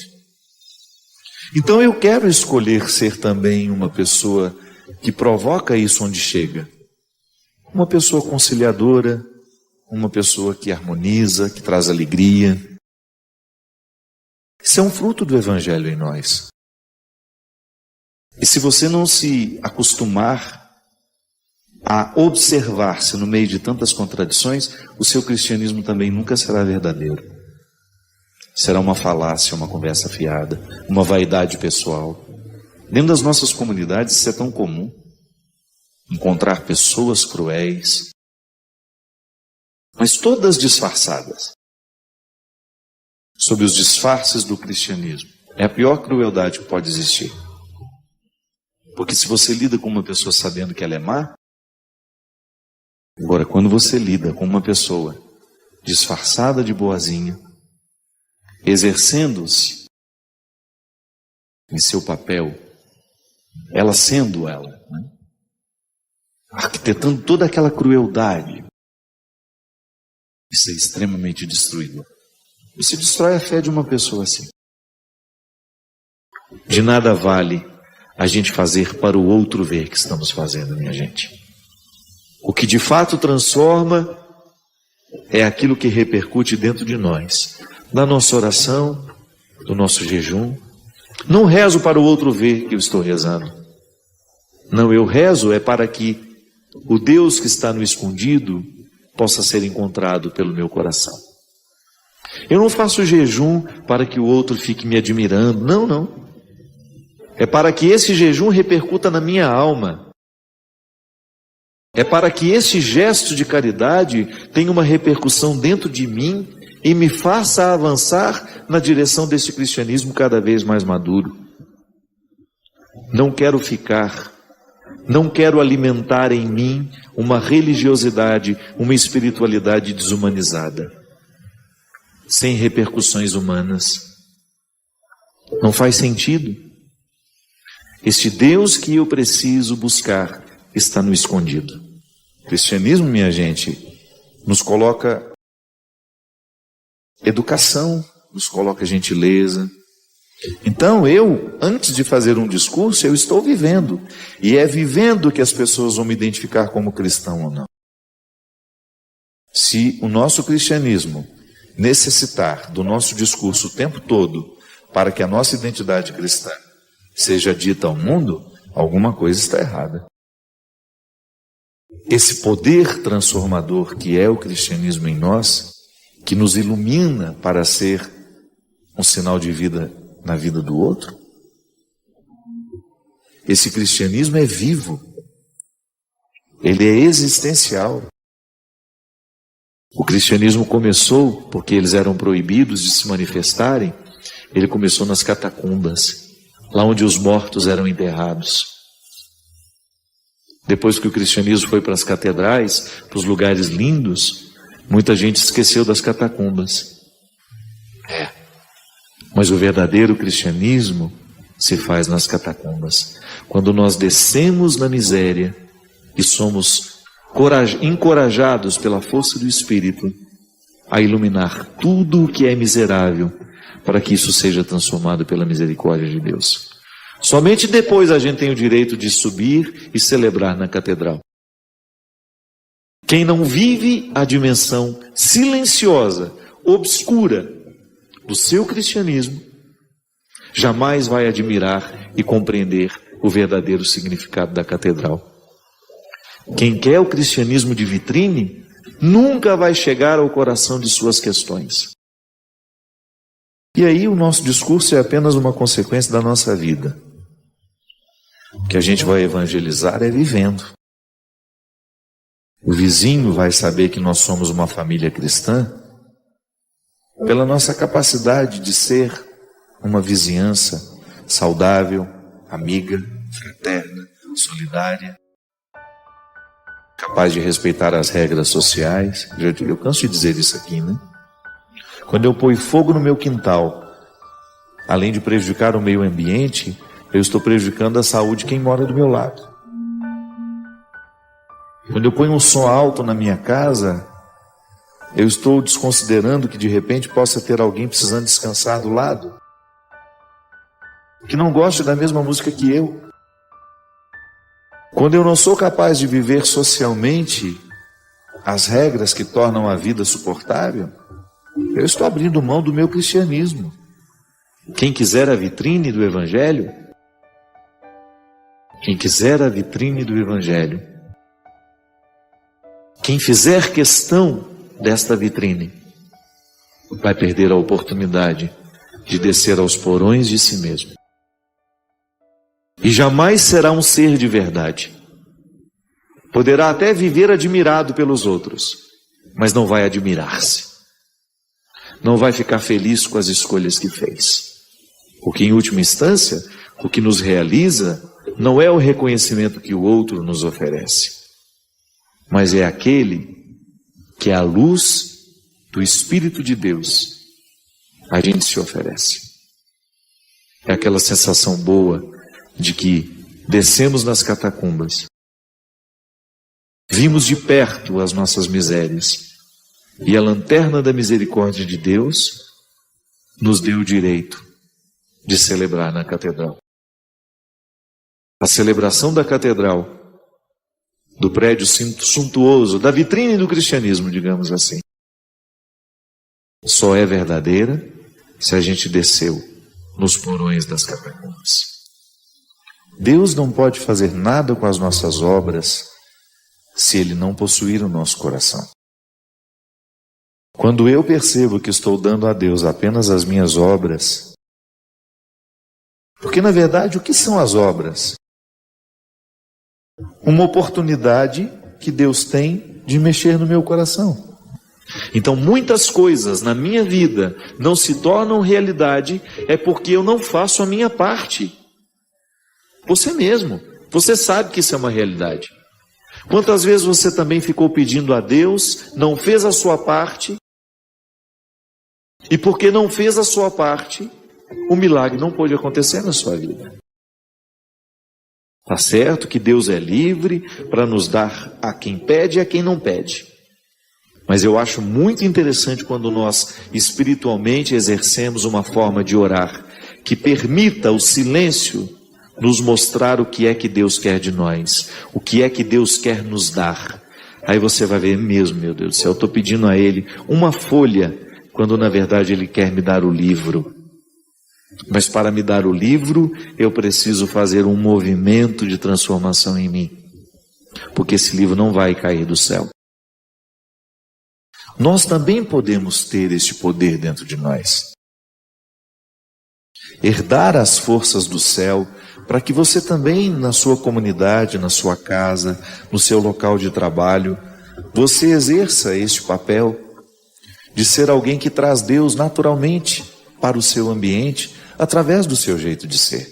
A: Então eu quero escolher ser também uma pessoa que provoca isso onde chega. Uma pessoa conciliadora, uma pessoa que harmoniza, que traz alegria. Isso é um fruto do Evangelho em nós. E se você não se acostumar a observar-se no meio de tantas contradições, o seu cristianismo também nunca será verdadeiro. Será uma falácia, uma conversa fiada, uma vaidade pessoal. Dentro das nossas comunidades isso é tão comum. Encontrar pessoas cruéis, mas todas disfarçadas. Sob os disfarces do cristianismo. É a pior crueldade que pode existir. Porque se você lida com uma pessoa sabendo que ela é má, Agora, quando você lida com uma pessoa disfarçada de boazinha, exercendo-se em seu papel, ela sendo ela, né? Arquitetando toda aquela crueldade, isso é extremamente destruidor. Você destrói a fé de uma pessoa assim. De nada vale a gente fazer para o outro ver que estamos fazendo, minha gente. O que de fato transforma é aquilo que repercute dentro de nós, da nossa oração, do nosso jejum. Não rezo para o outro ver que eu estou rezando. Não, eu rezo é para que o Deus que está no escondido possa ser encontrado pelo meu coração. Eu não faço jejum para que o outro fique me admirando. Não, não. É para que esse jejum repercuta na minha alma. É para que esse gesto de caridade tenha uma repercussão dentro de mim e me faça avançar na direção desse cristianismo cada vez mais maduro. Não quero alimentar em mim uma religiosidade, uma espiritualidade desumanizada, sem repercussões humanas. Não faz sentido. Este Deus que eu preciso buscar está no escondido. O cristianismo, minha gente, nos coloca educação, nos coloca gentileza. Então antes de fazer um discurso, eu estou vivendo. E é vivendo que as pessoas vão me identificar como cristão ou não. Se o nosso cristianismo necessitar do nosso discurso o tempo todo para que a nossa identidade cristã seja dita ao mundo, alguma coisa está errada. Esse poder transformador que é o cristianismo em nós, que nos ilumina para ser um sinal de vida na vida do outro, esse cristianismo é vivo, ele é existencial. O cristianismo começou porque eles eram proibidos de se manifestarem, ele começou nas catacumbas, lá onde os mortos eram enterrados. Depois que o cristianismo foi para as catedrais, para os lugares lindos, muita gente esqueceu das catacumbas. Mas o verdadeiro cristianismo se faz nas catacumbas. Quando nós descemos na miséria e somos encorajados pela força do Espírito a iluminar tudo o que é miserável, para que isso seja transformado pela misericórdia de Deus. Somente depois a gente tem o direito de subir e celebrar na catedral. Quem não vive a dimensão silenciosa, obscura do seu cristianismo, jamais vai admirar e compreender o verdadeiro significado da catedral. Quem quer o cristianismo de vitrine, nunca vai chegar ao coração de suas questões. E aí o nosso discurso é apenas uma consequência da nossa vida. O que a gente vai evangelizar é vivendo. O vizinho vai saber que nós somos uma família cristã pela nossa capacidade de ser uma vizinhança saudável, amiga, fraterna, solidária, capaz de respeitar as regras sociais. Eu canso de dizer isso aqui, né? Quando eu ponho fogo no meu quintal, além de prejudicar o meio ambiente, eu estou prejudicando a saúde de quem mora do meu lado. Quando eu ponho um som alto na minha casa, eu estou desconsiderando que de repente possa ter alguém precisando descansar do lado, que não gosta da mesma música que eu. Quando eu não sou capaz de viver socialmente as regras que tornam a vida suportável, eu estou abrindo mão do meu cristianismo. Quem quiser a vitrine do Evangelho, quem fizer questão desta vitrine, vai perder a oportunidade de descer aos porões de si mesmo. E jamais será um ser de verdade. Poderá até viver admirado pelos outros, mas não vai admirar-se. Não vai ficar feliz com as escolhas que fez. Porque, em última instância, o que nos realiza não é o reconhecimento que o outro nos oferece,
C: mas é aquele que é a luz do Espírito de Deus, a gente se oferece. É aquela sensação boa de que descemos nas catacumbas, vimos de perto as nossas misérias, e a lanterna da misericórdia de Deus nos deu o direito de celebrar na catedral. A celebração da catedral, do prédio suntuoso, da vitrine do cristianismo, digamos assim, só é verdadeira se a gente desceu nos porões das catacumbas. Deus não pode fazer nada com as nossas obras se Ele não possuir o nosso coração. Quando eu percebo que estou dando a Deus apenas as minhas obras, porque na verdade o que são as obras? Uma oportunidade que Deus tem de mexer no meu coração. Então muitas coisas na minha vida não se tornam realidade é porque eu não faço a minha parte. Você mesmo, você sabe que isso é uma realidade. Quantas vezes você também ficou pedindo a Deus, não fez a sua parte, e porque não fez a sua parte, o milagre não pôde acontecer na sua vida. Está certo que Deus é livre para nos dar a quem pede e a quem não pede. Mas eu acho muito interessante quando nós espiritualmente exercemos uma forma de orar que permita o silêncio nos mostrar o que é que Deus quer de nós, o que é que Deus quer nos dar. Aí você vai ver mesmo, meu Deus do céu, eu estou pedindo a Ele uma folha, quando na verdade Ele quer me dar o livro. Mas para me dar o livro, eu preciso fazer um movimento de transformação em mim, porque esse livro não vai cair do céu. Nós também podemos ter este poder dentro de nós. Herdar as forças do céu, para que você também, na sua comunidade, na sua casa, no seu local de trabalho, você exerça este papel de ser alguém que traz Deus naturalmente para o seu ambiente, através do seu jeito de ser.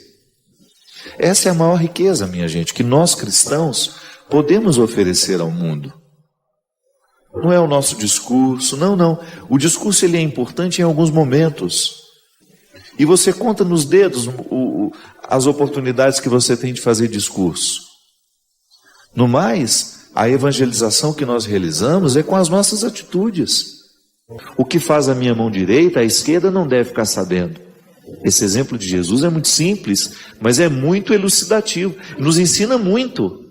C: Essa é a maior riqueza, minha gente, que nós cristãos podemos oferecer ao mundo. Não é o nosso discurso, não. O discurso ele é importante em alguns momentos. E você conta nos dedos as oportunidades que você tem de fazer discurso. No mais, a evangelização que nós realizamos é com as nossas atitudes. O que faz a minha mão direita, a esquerda não deve ficar sabendo. Esse exemplo de Jesus é muito simples, mas é muito elucidativo, nos ensina muito.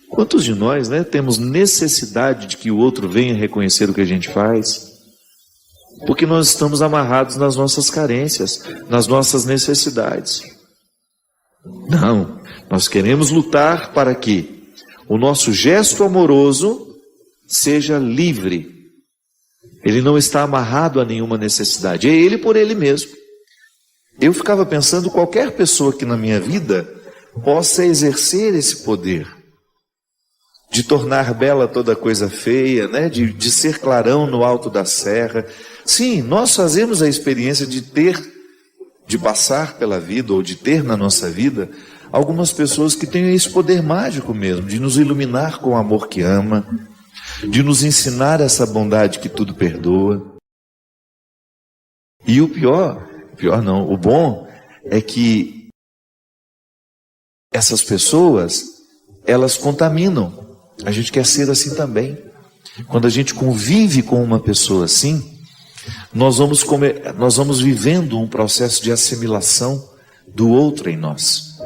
C: Quantos de nós, temos necessidade de que o outro venha reconhecer o que a gente faz? Porque nós estamos amarrados nas nossas carências, nas nossas necessidades. Não, nós queremos lutar para que o nosso gesto amoroso seja livre. Ele não está amarrado a nenhuma necessidade, é ele por ele mesmo. Eu ficava pensando, qualquer pessoa que na minha vida possa exercer esse poder, de tornar bela toda coisa feia, de ser clarão no alto da serra. Sim, nós fazemos a experiência de passar pela vida, ou de ter na nossa vida, algumas pessoas que têm esse poder mágico mesmo, de nos iluminar com o amor que ama, de nos ensinar essa bondade que tudo perdoa. E o bom é que essas pessoas, elas contaminam. A gente quer ser assim também. Quando a gente convive com uma pessoa assim, nós vamos vivendo um processo de assimilação do outro em nós.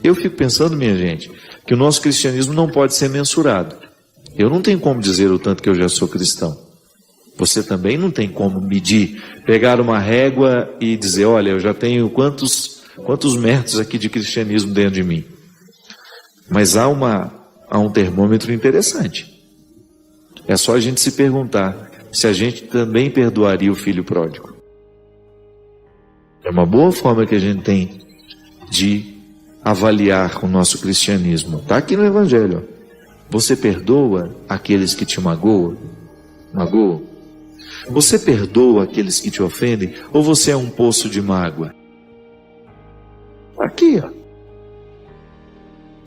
C: Eu fico pensando, minha gente, que o nosso cristianismo não pode ser mensurado. Eu não tenho como dizer o tanto que eu já sou cristão. Você também não tem como medir, pegar uma régua e dizer, olha, eu já tenho quantos metros aqui de cristianismo dentro de mim. Mas há um termômetro interessante. É só a gente se perguntar se a gente também perdoaria o filho pródigo. É uma boa forma que a gente tem de avaliar o nosso cristianismo. Está aqui no Evangelho. Você perdoa aqueles que te magoam? Você perdoa aqueles que te ofendem? Ou você é um poço de mágoa? Aqui, ó.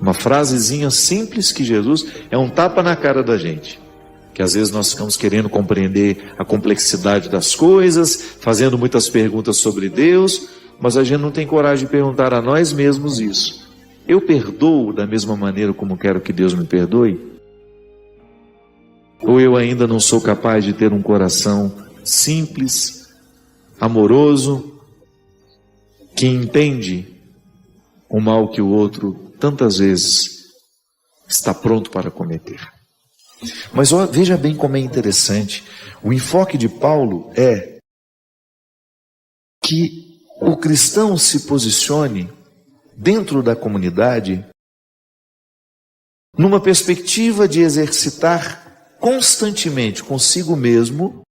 C: Uma frasezinha simples que Jesus é um tapa na cara da gente. Que às vezes nós ficamos querendo compreender a complexidade das coisas, fazendo muitas perguntas sobre Deus, mas a gente não tem coragem de perguntar a nós mesmos isso. Eu perdoo da mesma maneira como quero que Deus me perdoe? Ou eu ainda não sou capaz de ter um coração simples, amoroso, que entende o mal que o outro tantas vezes está pronto para cometer? Mas veja bem como é interessante. O enfoque de Paulo é que o cristão se posicione dentro da comunidade numa perspectiva de exercitar constantemente consigo mesmo,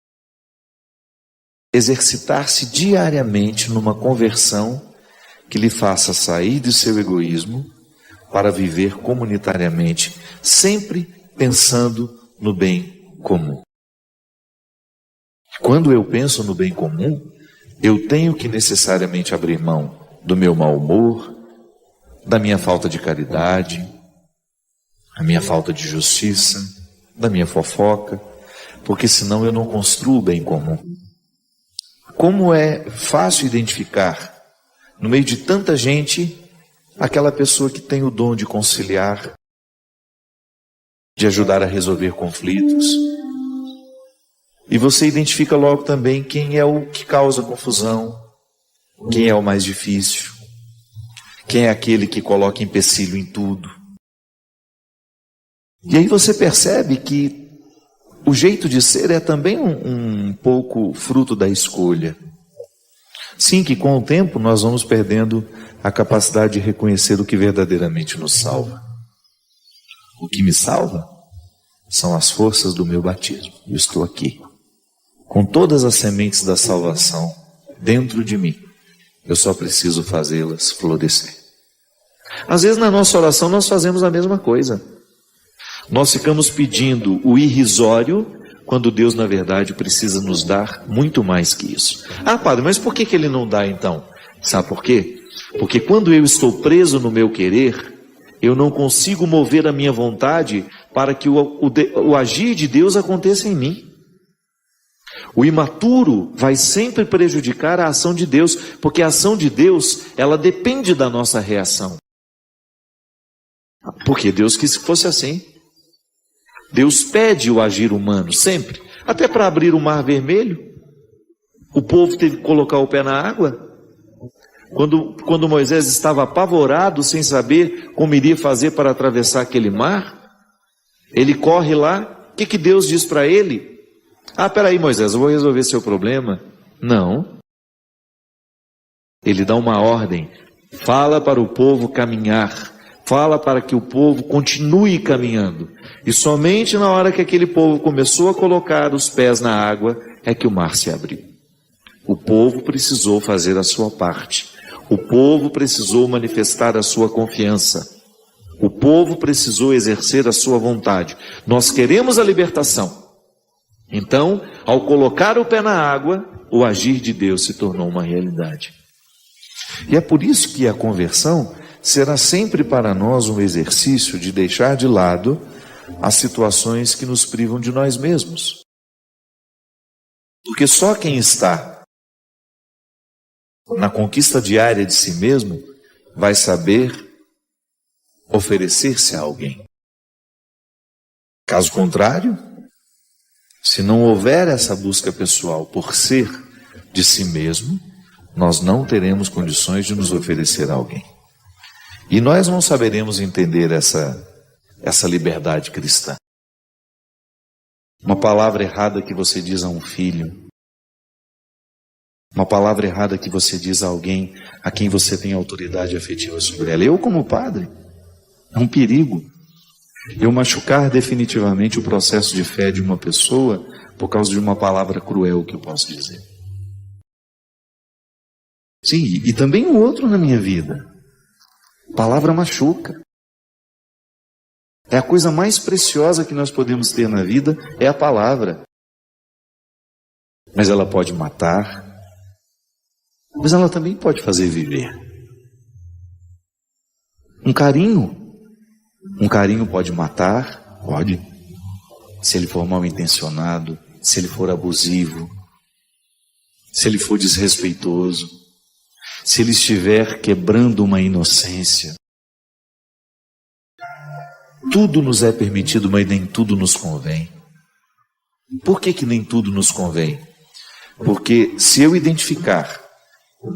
C: exercitar-se diariamente numa conversão que lhe faça sair de seu egoísmo para viver comunitariamente, sempre pensando no bem comum. Quando eu penso no bem comum, eu tenho que necessariamente abrir mão do meu mau humor, da minha falta de caridade, da minha falta de justiça, da minha fofoca, porque senão eu não construo o bem comum. Como é fácil identificar, no meio de tanta gente, aquela pessoa que tem o dom de conciliar, de ajudar a resolver conflitos. E você identifica logo também quem é o que causa confusão, quem é o mais difícil, quem é aquele que coloca empecilho em tudo. E aí você percebe que o jeito de ser é também um pouco fruto da escolha. Sim, que com o tempo nós vamos perdendo a capacidade de reconhecer o que verdadeiramente nos salva. O que me salva são as forças do meu batismo. Eu estou aqui, com todas as sementes da salvação dentro de mim. Eu só preciso fazê-las florescer. Às vezes na nossa oração nós fazemos a mesma coisa. Nós ficamos pedindo o irrisório, quando Deus na verdade precisa nos dar muito mais que isso. Ah, padre, mas por que Ele não dá então? Sabe por quê? Porque quando eu estou preso no meu querer, eu não consigo mover a minha vontade para que o agir de Deus aconteça em mim. O imaturo vai sempre prejudicar a ação de Deus, porque a ação de Deus, ela depende da nossa reação. Porque Deus quis que fosse assim. Deus pede o agir humano, sempre. Até para abrir o mar vermelho, o povo teve que colocar o pé na água. Quando Moisés estava apavorado, sem saber como iria fazer para atravessar aquele mar, ele corre lá, o que Deus diz para ele? Ah, peraí Moisés, eu vou resolver seu problema. Não. Ele dá uma ordem, fala para o povo caminhar, fala para que o povo continue caminhando. E somente na hora que aquele povo começou a colocar os pés na água, é que o mar se abriu. O povo precisou fazer a sua parte. O povo precisou manifestar a sua confiança. O povo precisou exercer a sua vontade. Nós queremos a libertação. Então, ao colocar o pé na água, o agir de Deus se tornou uma realidade. E é por isso que a conversão será sempre para nós um exercício de deixar de lado as situações que nos privam de nós mesmos. Porque só quem está na conquista diária de si mesmo vai saber oferecer-se a alguém. Caso contrário, se não houver essa busca pessoal por ser de si mesmo, nós não teremos condições de nos oferecer a alguém. E nós não saberemos entender essa liberdade cristã. Uma palavra errada que você diz a um filho, uma palavra errada que você diz a alguém a quem você tem autoridade afetiva sobre ela. Eu, como padre, é um perigo eu machucar definitivamente o processo de fé de uma pessoa por causa de uma palavra cruel que eu posso dizer. Sim, e também o outro na minha vida. Palavra machuca. É a coisa mais preciosa que nós podemos ter na vida, é a palavra. Mas ela pode matar, mas ela também pode fazer viver. Um carinho Um carinho pode matar? Pode. Se ele for mal intencionado, se ele for abusivo, se ele for desrespeitoso, se ele estiver quebrando uma inocência. Tudo nos é permitido, mas nem tudo nos convém. Por que nem tudo nos convém? Porque se eu identificar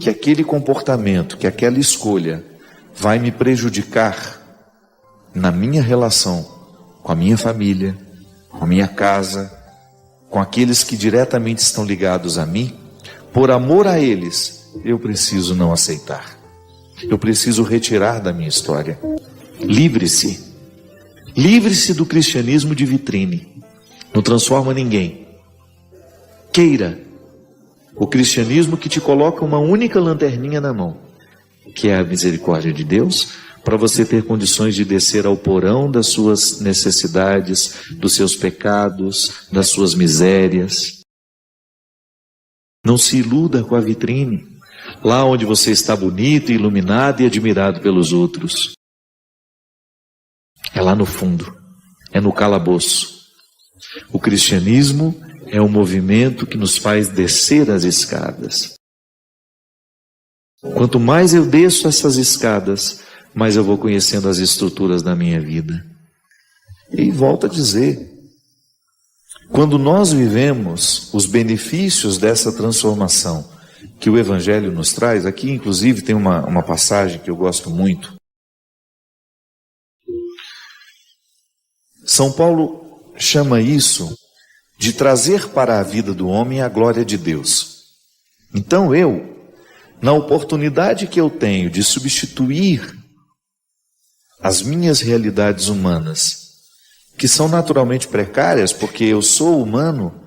C: que aquele comportamento, que aquela escolha vai me prejudicar na minha relação com a minha família, com a minha casa, com aqueles que diretamente estão ligados a mim, por amor a eles, eu preciso não aceitar. Eu preciso retirar da minha história. Livre-se. Livre-se do cristianismo de vitrine. Não transforma ninguém. Queira o cristianismo que te coloca uma única lanterninha na mão, que é a misericórdia de Deus, para você ter condições de descer ao porão das suas necessidades, dos seus pecados, das suas misérias. Não se iluda com a vitrine, lá onde você está bonito, iluminado e admirado pelos outros. É lá no fundo, é no calabouço. O cristianismo é um movimento que nos faz descer as escadas. Quanto mais eu desço essas escadas, mais eu vou conhecendo as estruturas da minha vida. E volto a dizer, quando nós vivemos os benefícios dessa transformação que o Evangelho nos traz, aqui inclusive tem uma passagem que eu gosto muito. São Paulo chama isso de trazer para a vida do homem a glória de Deus. Então na oportunidade que eu tenho de substituir as minhas realidades humanas, que são naturalmente precárias, porque eu sou humano,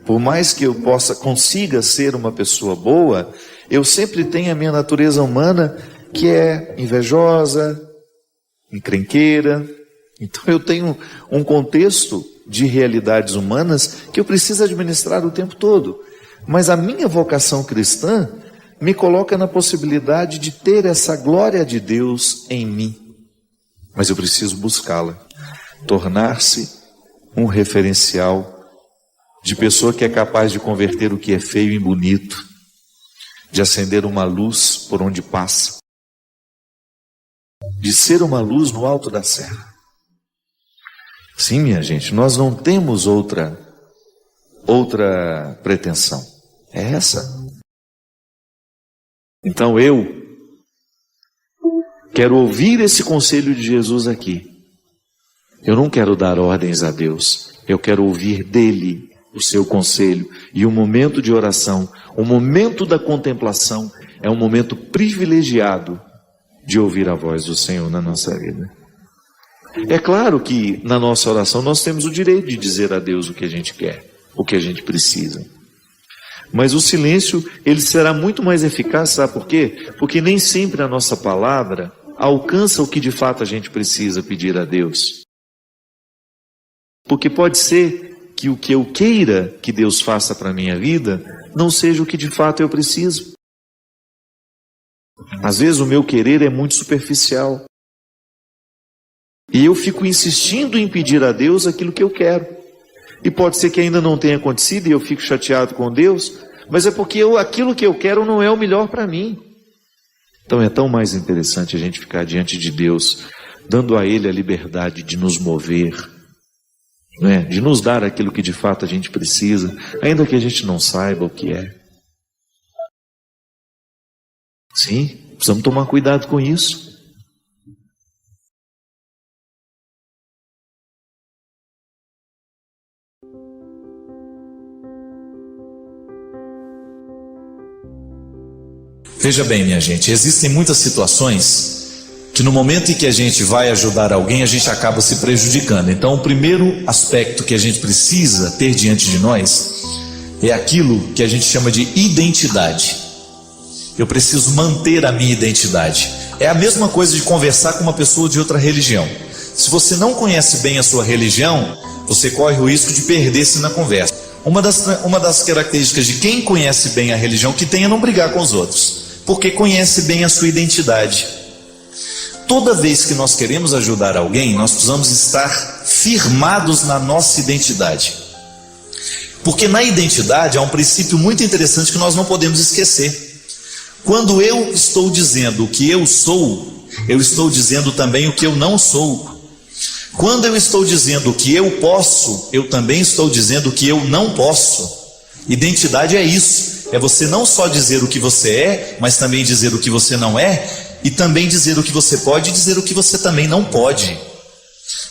C: por mais que eu consiga ser uma pessoa boa, eu sempre tenho a minha natureza humana que é invejosa, encrenqueira. Então eu tenho um contexto de realidades humanas que eu preciso administrar o tempo todo. Mas a minha vocação cristã me coloca na possibilidade de ter essa glória de Deus em mim. Mas eu preciso buscá-la, tornar-se um referencial de pessoa que é capaz de converter o que é feio em bonito, de acender uma luz por onde passa, de ser uma luz no alto da serra. Sim, minha gente, nós não temos outra pretensão. É essa. Então eu quero ouvir esse conselho de Jesus aqui. Eu não quero dar ordens a Deus. Eu quero ouvir dele o seu conselho. E o momento de oração, o momento da contemplação, é um momento privilegiado de ouvir a voz do Senhor na nossa vida. É claro que na nossa oração nós temos o direito de dizer a Deus o que a gente quer, o que a gente precisa. Mas o silêncio, ele será muito mais eficaz, sabe por quê? Porque nem sempre a nossa palavra alcança o que de fato a gente precisa pedir a Deus. Porque pode ser que o que eu queira que Deus faça para a minha vida não seja o que de fato eu preciso. Às vezes o meu querer é muito superficial. E eu fico insistindo em pedir a Deus aquilo que eu quero. E pode ser que ainda não tenha acontecido e eu fico chateado com Deus, mas é porque aquilo que eu quero não é o melhor para mim. Então é tão mais interessante a gente ficar diante de Deus, dando a Ele a liberdade de nos mover, né? De nos dar aquilo que de fato a gente precisa, ainda que a gente não saiba o que é. Sim, precisamos tomar cuidado com isso.
A: Veja bem, minha gente, existem muitas situações que no momento em que a gente vai ajudar alguém, a gente acaba se prejudicando. Então, o primeiro aspecto que a gente precisa ter diante de nós é aquilo que a gente chama de identidade. Eu preciso manter a minha identidade. É a mesma coisa de conversar com uma pessoa de outra religião. Se você não conhece bem a sua religião, você corre o risco de perder-se na conversa. Uma das características de quem conhece bem a religião que tem é não brigar com os outros, porque conhece bem a sua identidade. Toda vez que nós queremos ajudar alguém, nós precisamos estar firmados na nossa identidade. Porque na identidade há um princípio muito interessante que nós não podemos esquecer. Quando eu estou dizendo o que eu sou, eu estou dizendo também o que eu não sou. Quando eu estou dizendo o que eu posso, eu também estou dizendo o que eu não posso. Identidade é isso, é você não só dizer o que você é, mas também dizer o que você não é, e também dizer o que você pode e dizer o que você também não pode.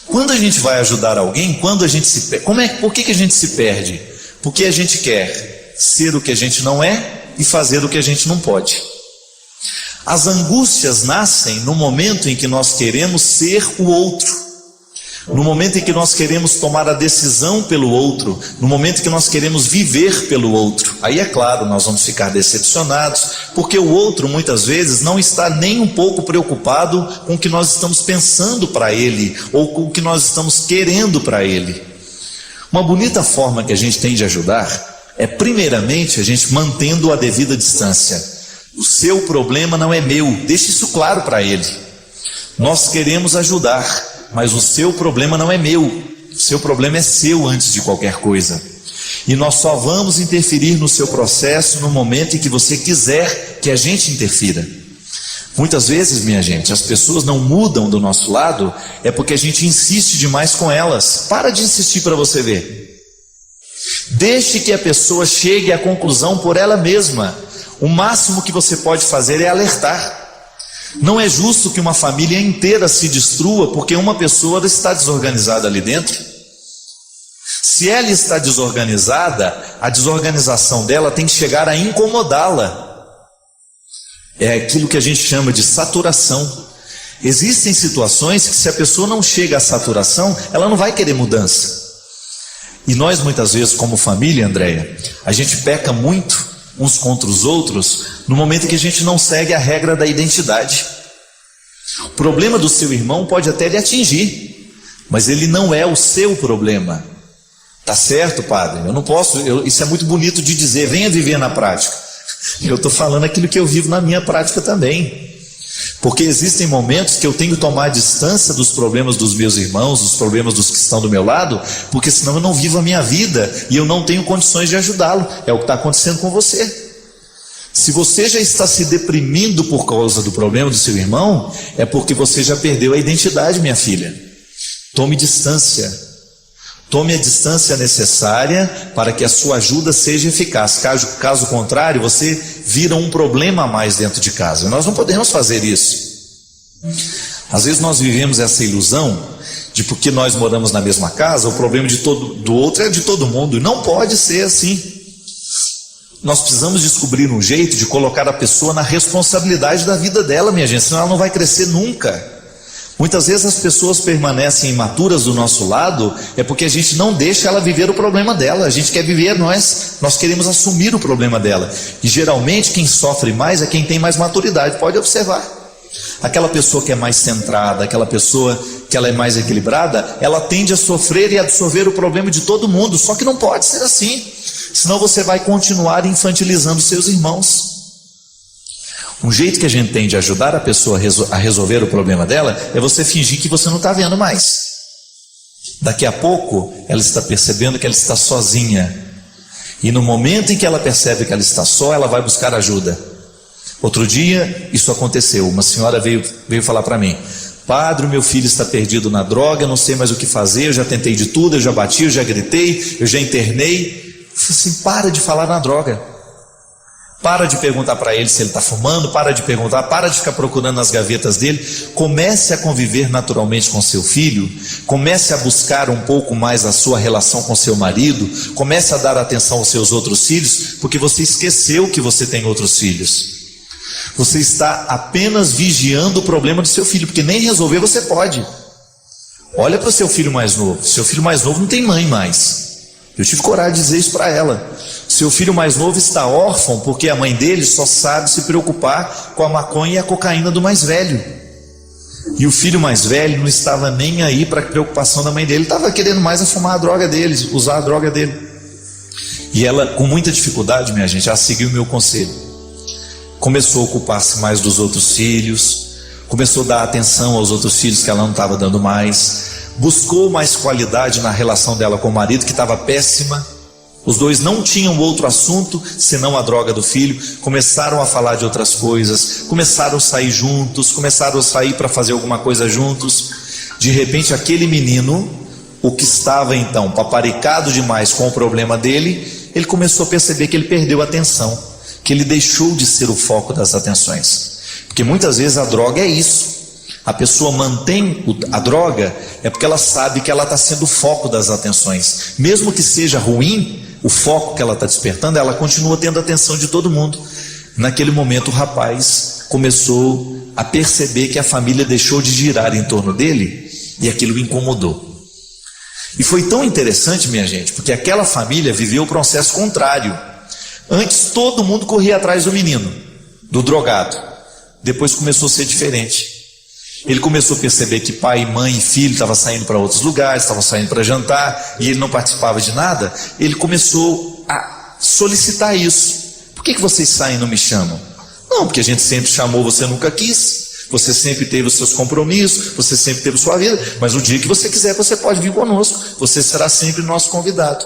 A: Quando a gente vai ajudar alguém, quando a gente se perde, por que a gente se perde? Porque a gente quer ser o que a gente não é e fazer o que a gente não pode. As angústias nascem no momento em que nós queremos ser o outro, no momento em que nós queremos tomar a decisão pelo outro, no momento em que nós queremos viver pelo outro. Aí é claro, nós vamos ficar decepcionados, porque o outro muitas vezes não está nem um pouco preocupado com o que nós estamos pensando para ele, ou com o que nós estamos querendo para ele. Uma bonita forma que a gente tem de ajudar é, primeiramente, a gente mantendo a devida distância. O seu problema não é meu, deixe isso claro para ele. Nós queremos ajudar, mas o seu problema não é meu, o seu problema é seu antes de qualquer coisa. E nós só vamos interferir no seu processo no momento em que você quiser que a gente interfira. Muitas vezes, minha gente, as pessoas não mudam do nosso lado, é porque a gente insiste demais com elas. Para de insistir para você ver. Deixe que a pessoa chegue à conclusão por ela mesma. O máximo que você pode fazer é alertar. Não é justo que uma família inteira se destrua porque uma pessoa está desorganizada ali dentro. Se ela está desorganizada, a desorganização dela tem que chegar a incomodá-la. É aquilo que a gente chama de saturação. Existem situações que, se a pessoa não chega à saturação, ela não vai querer mudança. E nós muitas vezes, como família, Andréia, a gente peca muito uns contra os outros no momento em que a gente não segue a regra da identidade. O problema do seu irmão pode até lhe atingir, mas ele não é o seu problema. Tá certo, padre? Eu não posso, isso é muito bonito de dizer, venha viver na prática. Eu estou falando aquilo que eu vivo na minha prática também. Porque existem momentos que eu tenho que tomar distância dos problemas dos meus irmãos, dos problemas dos que estão do meu lado, porque senão eu não vivo a minha vida e eu não tenho condições de ajudá-lo. É o que está acontecendo com você. Se você já está se deprimindo por causa do problema do seu irmão, é porque você já perdeu a identidade, minha filha. Tome distância. Tome a distância necessária para que a sua ajuda seja eficaz. Caso contrário, você vira um problema a mais dentro de casa. Nós não podemos fazer isso. Às vezes nós vivemos essa ilusão de porque nós moramos na mesma casa, o problema do outro é de todo mundo. Não pode ser assim. Nós precisamos descobrir um jeito de colocar a pessoa na responsabilidade da vida dela, minha gente, senão ela não vai crescer nunca. Muitas vezes as pessoas permanecem imaturas do nosso lado, é porque a gente não deixa ela viver o problema dela. A gente quer viver, nós queremos assumir o problema dela. E geralmente quem sofre mais é quem tem mais maturidade. Pode observar. Aquela pessoa que é mais centrada, aquela pessoa que ela é mais equilibrada, ela tende a sofrer e absorver o problema de todo mundo. Só que não pode ser assim, senão você vai continuar infantilizando seus irmãos. Um jeito que a gente tem de ajudar a pessoa a resolver o problema dela é você fingir que você não está vendo mais. Daqui a pouco ela está percebendo que ela está sozinha, e no momento em que ela percebe que ela está só, ela vai buscar ajuda. Outro dia isso aconteceu. Uma senhora veio falar para mim: padre, o meu filho está perdido na droga, não sei mais o que fazer, eu já tentei de tudo, eu já bati, eu já gritei, eu já internei. Eu falei assim: para de falar na droga. Para de perguntar para ele se ele está fumando, para de ficar procurando nas gavetas dele. Comece a conviver naturalmente com seu filho, comece a buscar um pouco mais a sua relação com seu marido, comece a dar atenção aos seus outros filhos, porque você esqueceu que você tem outros filhos. Você está apenas vigiando o problema do seu filho, porque nem resolver você pode. Olha para o seu filho mais novo. Seu filho mais novo não tem mãe mais. Eu tive coragem de dizer isso para ela. Seu filho mais novo está órfão porque a mãe dele só sabe se preocupar com a maconha e a cocaína do mais velho. E o filho mais velho não estava nem aí para a preocupação da mãe dele, estava querendo mais fumar a droga dele, usar a droga dele. E ela, com muita dificuldade, minha gente, ela seguiu o meu conselho. Começou a ocupar-se mais dos outros filhos, começou a dar atenção aos outros filhos que ela não estava dando mais, buscou mais qualidade na relação dela com o marido, que estava péssima. Os dois não tinham outro assunto senão a droga do filho. Começaram a falar de outras coisas, começaram a sair juntos, começaram a sair para fazer alguma coisa juntos. De repente, aquele menino, o que estava então paparicado demais com o problema dele, ele começou a perceber que ele perdeu a atenção, que ele deixou de ser o foco das atenções. Porque muitas vezes a droga é isso. A pessoa mantém a droga é porque ela sabe que ela está sendo o foco das atenções. Mesmo que seja ruim, o foco que ela está despertando, ela continua tendo a atenção de todo mundo. Naquele momento o rapaz começou a perceber que a família deixou de girar em torno dele e aquilo o incomodou. E foi tão interessante, minha gente, porque aquela família viveu o processo contrário. Antes todo mundo corria atrás do menino, do drogado. Depois começou a ser diferente. Ele começou a perceber que pai, mãe e filho estavam saindo para outros lugares, estavam saindo para jantar, e ele não participava de nada. Ele começou a solicitar isso. Por que vocês saem e não me chamam? Não, porque a gente sempre chamou, você nunca quis. Você sempre teve os seus compromissos, você sempre teve sua vida, mas o dia que você quiser, você pode vir conosco. Você será sempre nosso convidado.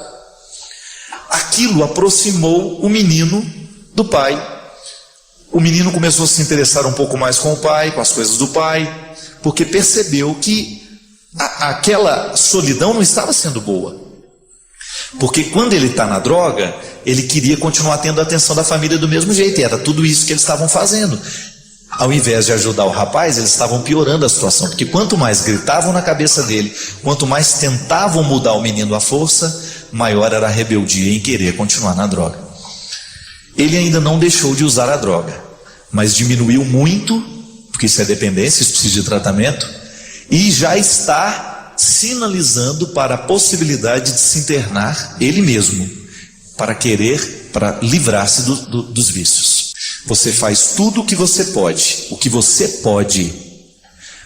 A: Aquilo aproximou o menino do pai. O menino começou a se interessar um pouco mais com o pai, com as coisas do pai, porque percebeu que aquela solidão não estava sendo boa. Porque quando ele está na droga, ele queria continuar tendo a atenção da família do mesmo jeito, e era tudo isso que eles estavam fazendo. Ao invés de ajudar o rapaz, eles estavam piorando a situação, porque quanto mais gritavam na cabeça dele, quanto mais tentavam mudar o menino à força, maior era a rebeldia em querer continuar na droga. Ele ainda não deixou de usar a droga, mas diminuiu muito, porque isso é dependência, isso precisa de tratamento, e já está sinalizando para a possibilidade de se internar ele mesmo, para livrar-se dos vícios. Você faz tudo o que você pode,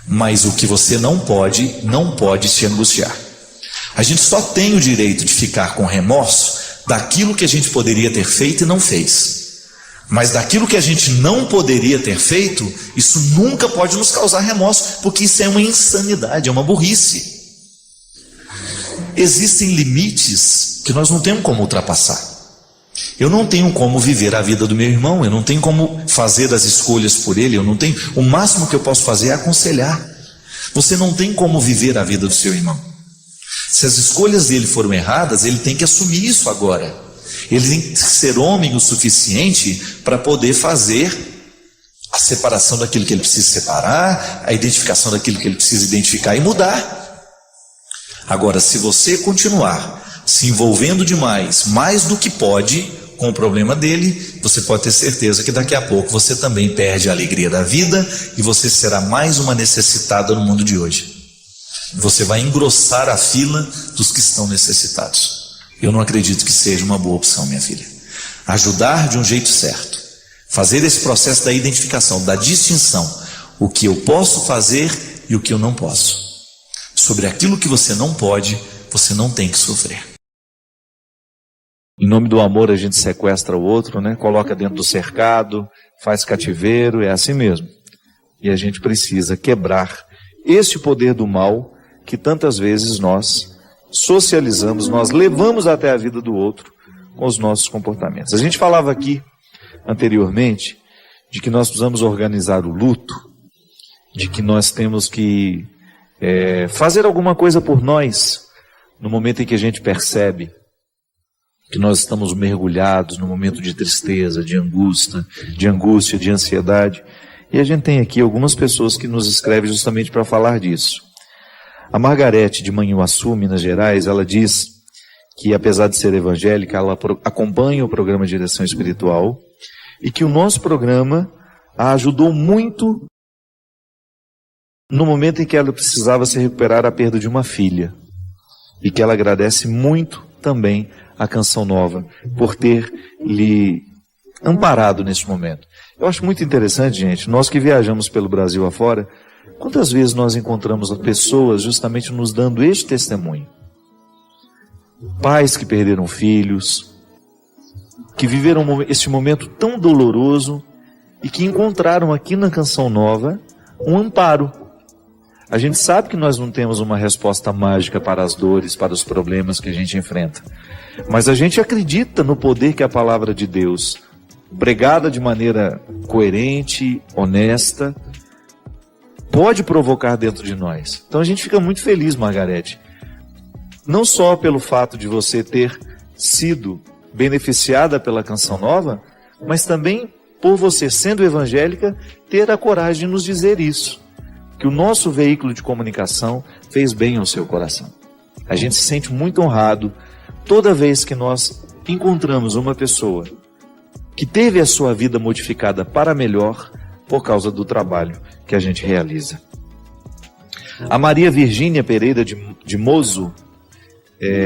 A: mas o que você não pode te angustiar. A gente só tem o direito de ficar com remorso daquilo que a gente poderia ter feito e não fez. Mas daquilo que a gente não poderia ter feito, isso nunca pode nos causar remorso, porque isso é uma insanidade, é uma burrice. Existem limites que nós não temos como ultrapassar. Eu não tenho como viver a vida do meu irmão, eu não tenho como fazer as escolhas por ele, o máximo que eu posso fazer é aconselhar. Você não tem como viver a vida do seu irmão. Se as escolhas dele foram erradas, ele tem que assumir isso agora. Ele tem que ser homem o suficiente para poder fazer a separação daquilo que ele precisa separar, a identificação daquilo que ele precisa identificar e mudar. Agora, se você continuar se envolvendo demais, mais do que pode, com o problema dele, você pode ter certeza que daqui a pouco você também perde a alegria da vida e você será mais uma necessitada no mundo de hoje. Você vai engrossar a fila dos que estão necessitados. Eu não acredito que seja uma boa opção, minha filha. Ajudar de um jeito certo. Fazer esse processo da identificação, da distinção. O que eu posso fazer e o que eu não posso. Sobre aquilo que você não pode, você não tem que sofrer.
C: Em nome do amor a gente sequestra o outro, né? Coloca dentro do cercado, faz cativeiro, é assim mesmo. E a gente precisa quebrar este poder do mal que tantas vezes nós socializamos, nós levamos até a vida do outro com os nossos comportamentos. A gente falava aqui anteriormente de que nós precisamos organizar o luto, de que nós temos que fazer alguma coisa por nós no momento em que a gente percebe que nós estamos mergulhados no momento de tristeza, de angústia, de ansiedade. E a gente tem aqui algumas pessoas que nos escrevem justamente para falar disso. A Margarete de Manhuaçu, Minas Gerais, ela diz que apesar de ser evangélica, ela acompanha o programa Direção Espiritual e que o nosso programa a ajudou muito no momento em que ela precisava se recuperar a perda de uma filha. E que ela agradece muito também a Canção Nova por ter lhe amparado nesse momento. Eu acho muito interessante, gente, nós que viajamos pelo Brasil afora, quantas vezes nós encontramos pessoas justamente nos dando este testemunho? Pais que perderam filhos, que viveram este momento tão doloroso e que encontraram aqui na Canção Nova um amparo. A gente sabe que nós não temos uma resposta mágica para as dores, para os problemas que a gente enfrenta. Mas a gente acredita no poder que a palavra de Deus, pregada de maneira coerente, honesta, pode provocar dentro de nós. Então a gente fica muito feliz, Margarete. Não só pelo fato de você ter sido beneficiada pela Canção Nova, mas também por você, sendo evangélica, ter a coragem de nos dizer isso. Que o nosso veículo de comunicação fez bem ao seu coração. A gente se sente muito honrado toda vez que nós encontramos uma pessoa que teve a sua vida modificada para melhor por causa do trabalho que a gente realiza. A Maria Virgínia Pereira de Mozo,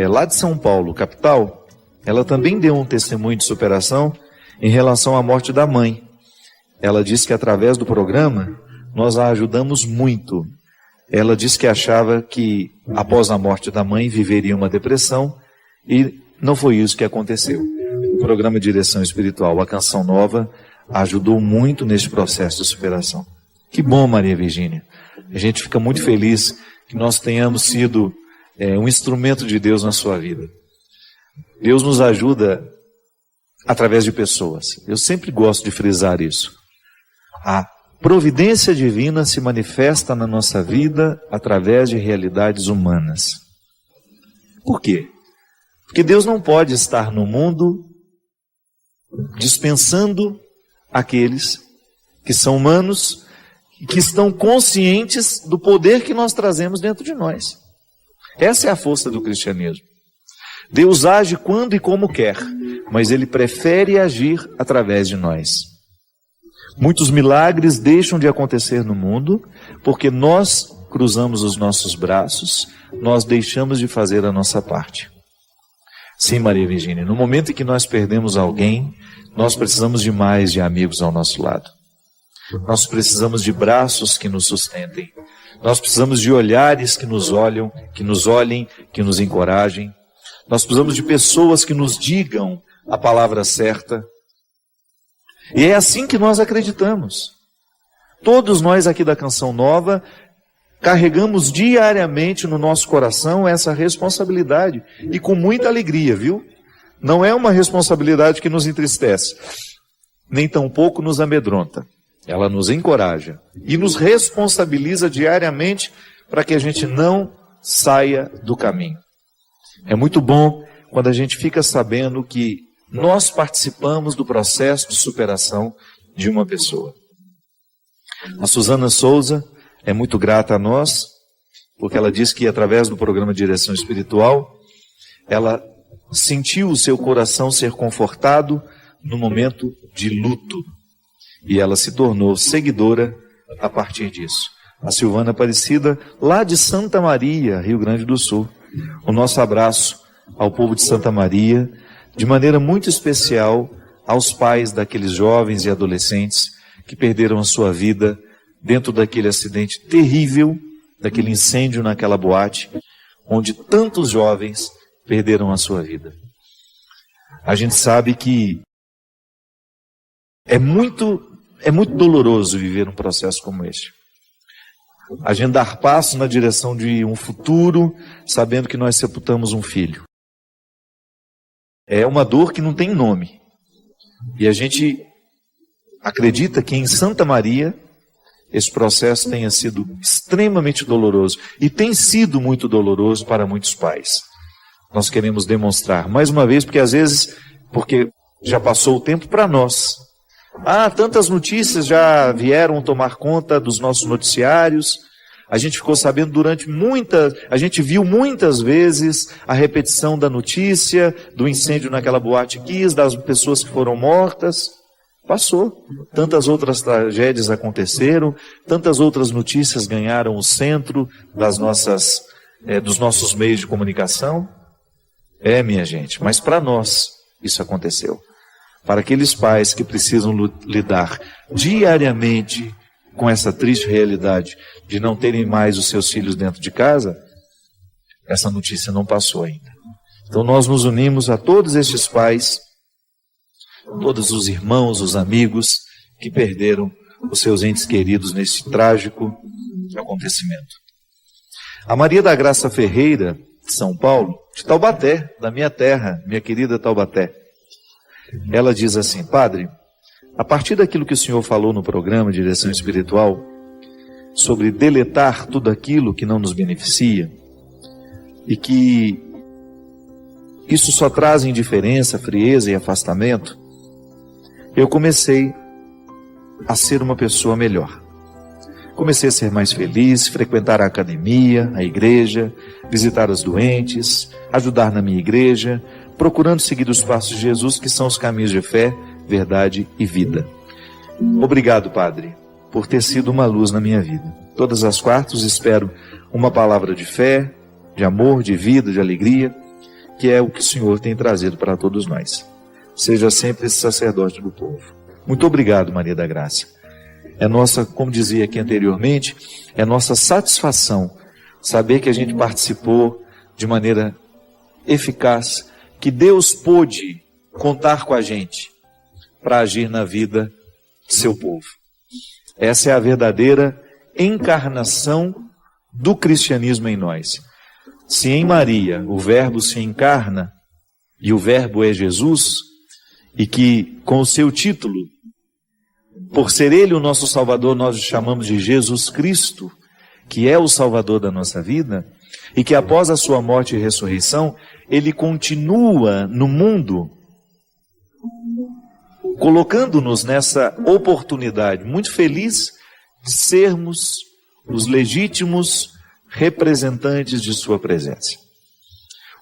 C: lá de São Paulo, capital, ela também deu um testemunho de superação em relação à morte da mãe. Ela disse que através do programa nós a ajudamos muito. Ela disse que achava que após a morte da mãe viveria uma depressão e não foi isso que aconteceu. O programa Direção Espiritual, a Canção Nova, ajudou muito nesse processo de superação. Que bom, Maria Virgínia. A gente fica muito feliz que nós tenhamos sido um instrumento de Deus na sua vida. Deus nos ajuda através de pessoas. Eu sempre gosto de frisar isso. A providência divina se manifesta na nossa vida através de realidades humanas. Por quê? Porque Deus não pode estar no mundo dispensando aqueles que são humanos e que estão conscientes do poder que nós trazemos dentro de nós. Essa é a força do cristianismo. Deus age quando e como quer, mas Ele prefere agir através de nós. Muitos milagres deixam de acontecer no mundo porque nós cruzamos os nossos braços, nós deixamos de fazer a nossa parte. Sim, Maria Virgínia, no momento em que nós perdemos alguém, nós precisamos de mais de amigos ao nosso lado. Nós precisamos de braços que nos sustentem. Nós precisamos de olhares que nos olhem, que nos encorajem. Nós precisamos de pessoas que nos digam a palavra certa. E é assim que nós acreditamos. Todos nós aqui da Canção Nova carregamos diariamente no nosso coração essa responsabilidade. E com muita alegria, viu? Não é uma responsabilidade que nos entristece, nem tampouco nos amedronta. Ela nos encoraja e nos responsabiliza diariamente para que a gente não saia do caminho. É muito bom quando a gente fica sabendo que nós participamos do processo de superação de uma pessoa. A Suzana Souza é muito grata a nós, porque ela diz que através do programa Direção Espiritual, ela sentiu o seu coração ser confortado no momento de luto. E ela se tornou seguidora a partir disso. A Silvana Aparecida, lá de Santa Maria, Rio Grande do Sul. O nosso abraço ao povo de Santa Maria, de maneira muito especial aos pais daqueles jovens e adolescentes que perderam a sua vida dentro daquele acidente terrível, daquele incêndio naquela boate, onde tantos jovens perderam a sua vida. A gente sabe que é muito doloroso viver um processo como este. A gente dar passo na direção de um futuro, sabendo que nós sepultamos um filho. É uma dor que não tem nome. E a gente acredita que em Santa Maria esse processo tenha sido extremamente doloroso. E tem sido muito doloroso para muitos pais. Nós queremos demonstrar, mais uma vez, porque às vezes, porque já passou o tempo para nós. Tantas notícias já vieram tomar conta dos nossos noticiários. A gente ficou sabendo a gente viu muitas vezes a repetição da notícia, do incêndio naquela boate Kiss, das pessoas que foram mortas. Passou. Tantas outras tragédias aconteceram, tantas outras notícias ganharam o centro dos nossos meios de comunicação. Minha gente, mas para nós isso aconteceu. Para aqueles pais que precisam lidar diariamente com essa triste realidade de não terem mais os seus filhos dentro de casa, essa notícia não passou ainda. Então nós nos unimos a todos estes pais, todos os irmãos, os amigos que perderam os seus entes queridos neste trágico acontecimento. A Maria da Graça Ferreira, de São Paulo, de Taubaté, da minha terra, minha querida Taubaté, ela diz assim: Padre, a partir daquilo que o senhor falou no programa Direção Espiritual, sobre deletar tudo aquilo que não nos beneficia, e que isso só traz indiferença, frieza e afastamento, eu comecei a ser uma pessoa melhor. Comecei a ser mais feliz, frequentar a academia, a igreja, visitar os doentes, ajudar na minha igreja, procurando seguir os passos de Jesus, que são os caminhos de fé, verdade e vida. Obrigado, Padre, por ter sido uma luz na minha vida. Todas as quartas espero uma palavra de fé, de amor, de vida, de alegria, que é o que o Senhor tem trazido para todos nós. Seja sempre esse sacerdote do povo. Muito obrigado, Maria da Graça. É nossa, como dizia aqui anteriormente, é nossa satisfação saber que a gente participou de maneira eficaz, que Deus pôde contar com a gente para agir na vida de seu povo. Essa é a verdadeira encarnação do cristianismo em nós. Se em Maria o Verbo se encarna, e o Verbo é Jesus, e que com o seu título, por ser Ele o nosso Salvador, nós o chamamos de Jesus Cristo, que é o Salvador da nossa vida, e que após a sua morte e ressurreição, Ele continua no mundo, colocando-nos nessa oportunidade muito feliz de sermos os legítimos representantes de sua presença.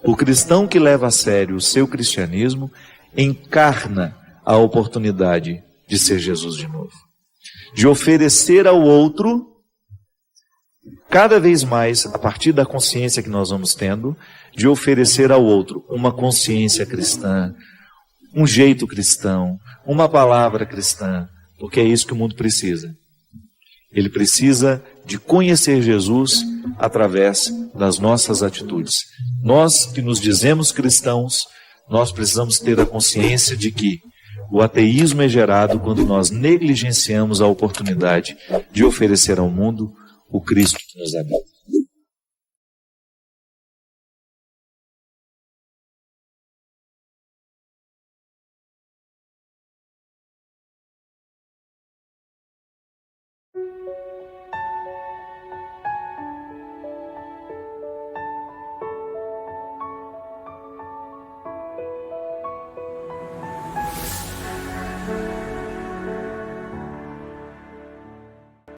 C: O cristão que leva a sério o seu cristianismo encarna a oportunidade de ser Jesus de novo, de oferecer ao outro, cada vez mais, a partir da consciência que nós vamos tendo, de oferecer ao outro uma consciência cristã, um jeito cristão, uma palavra cristã, porque é isso que o mundo precisa. Ele precisa de conhecer Jesus através das nossas atitudes. Nós que nos dizemos cristãos, nós precisamos ter a consciência de que o ateísmo é gerado quando nós negligenciamos a oportunidade de oferecer ao mundo o Cristo que nos habita.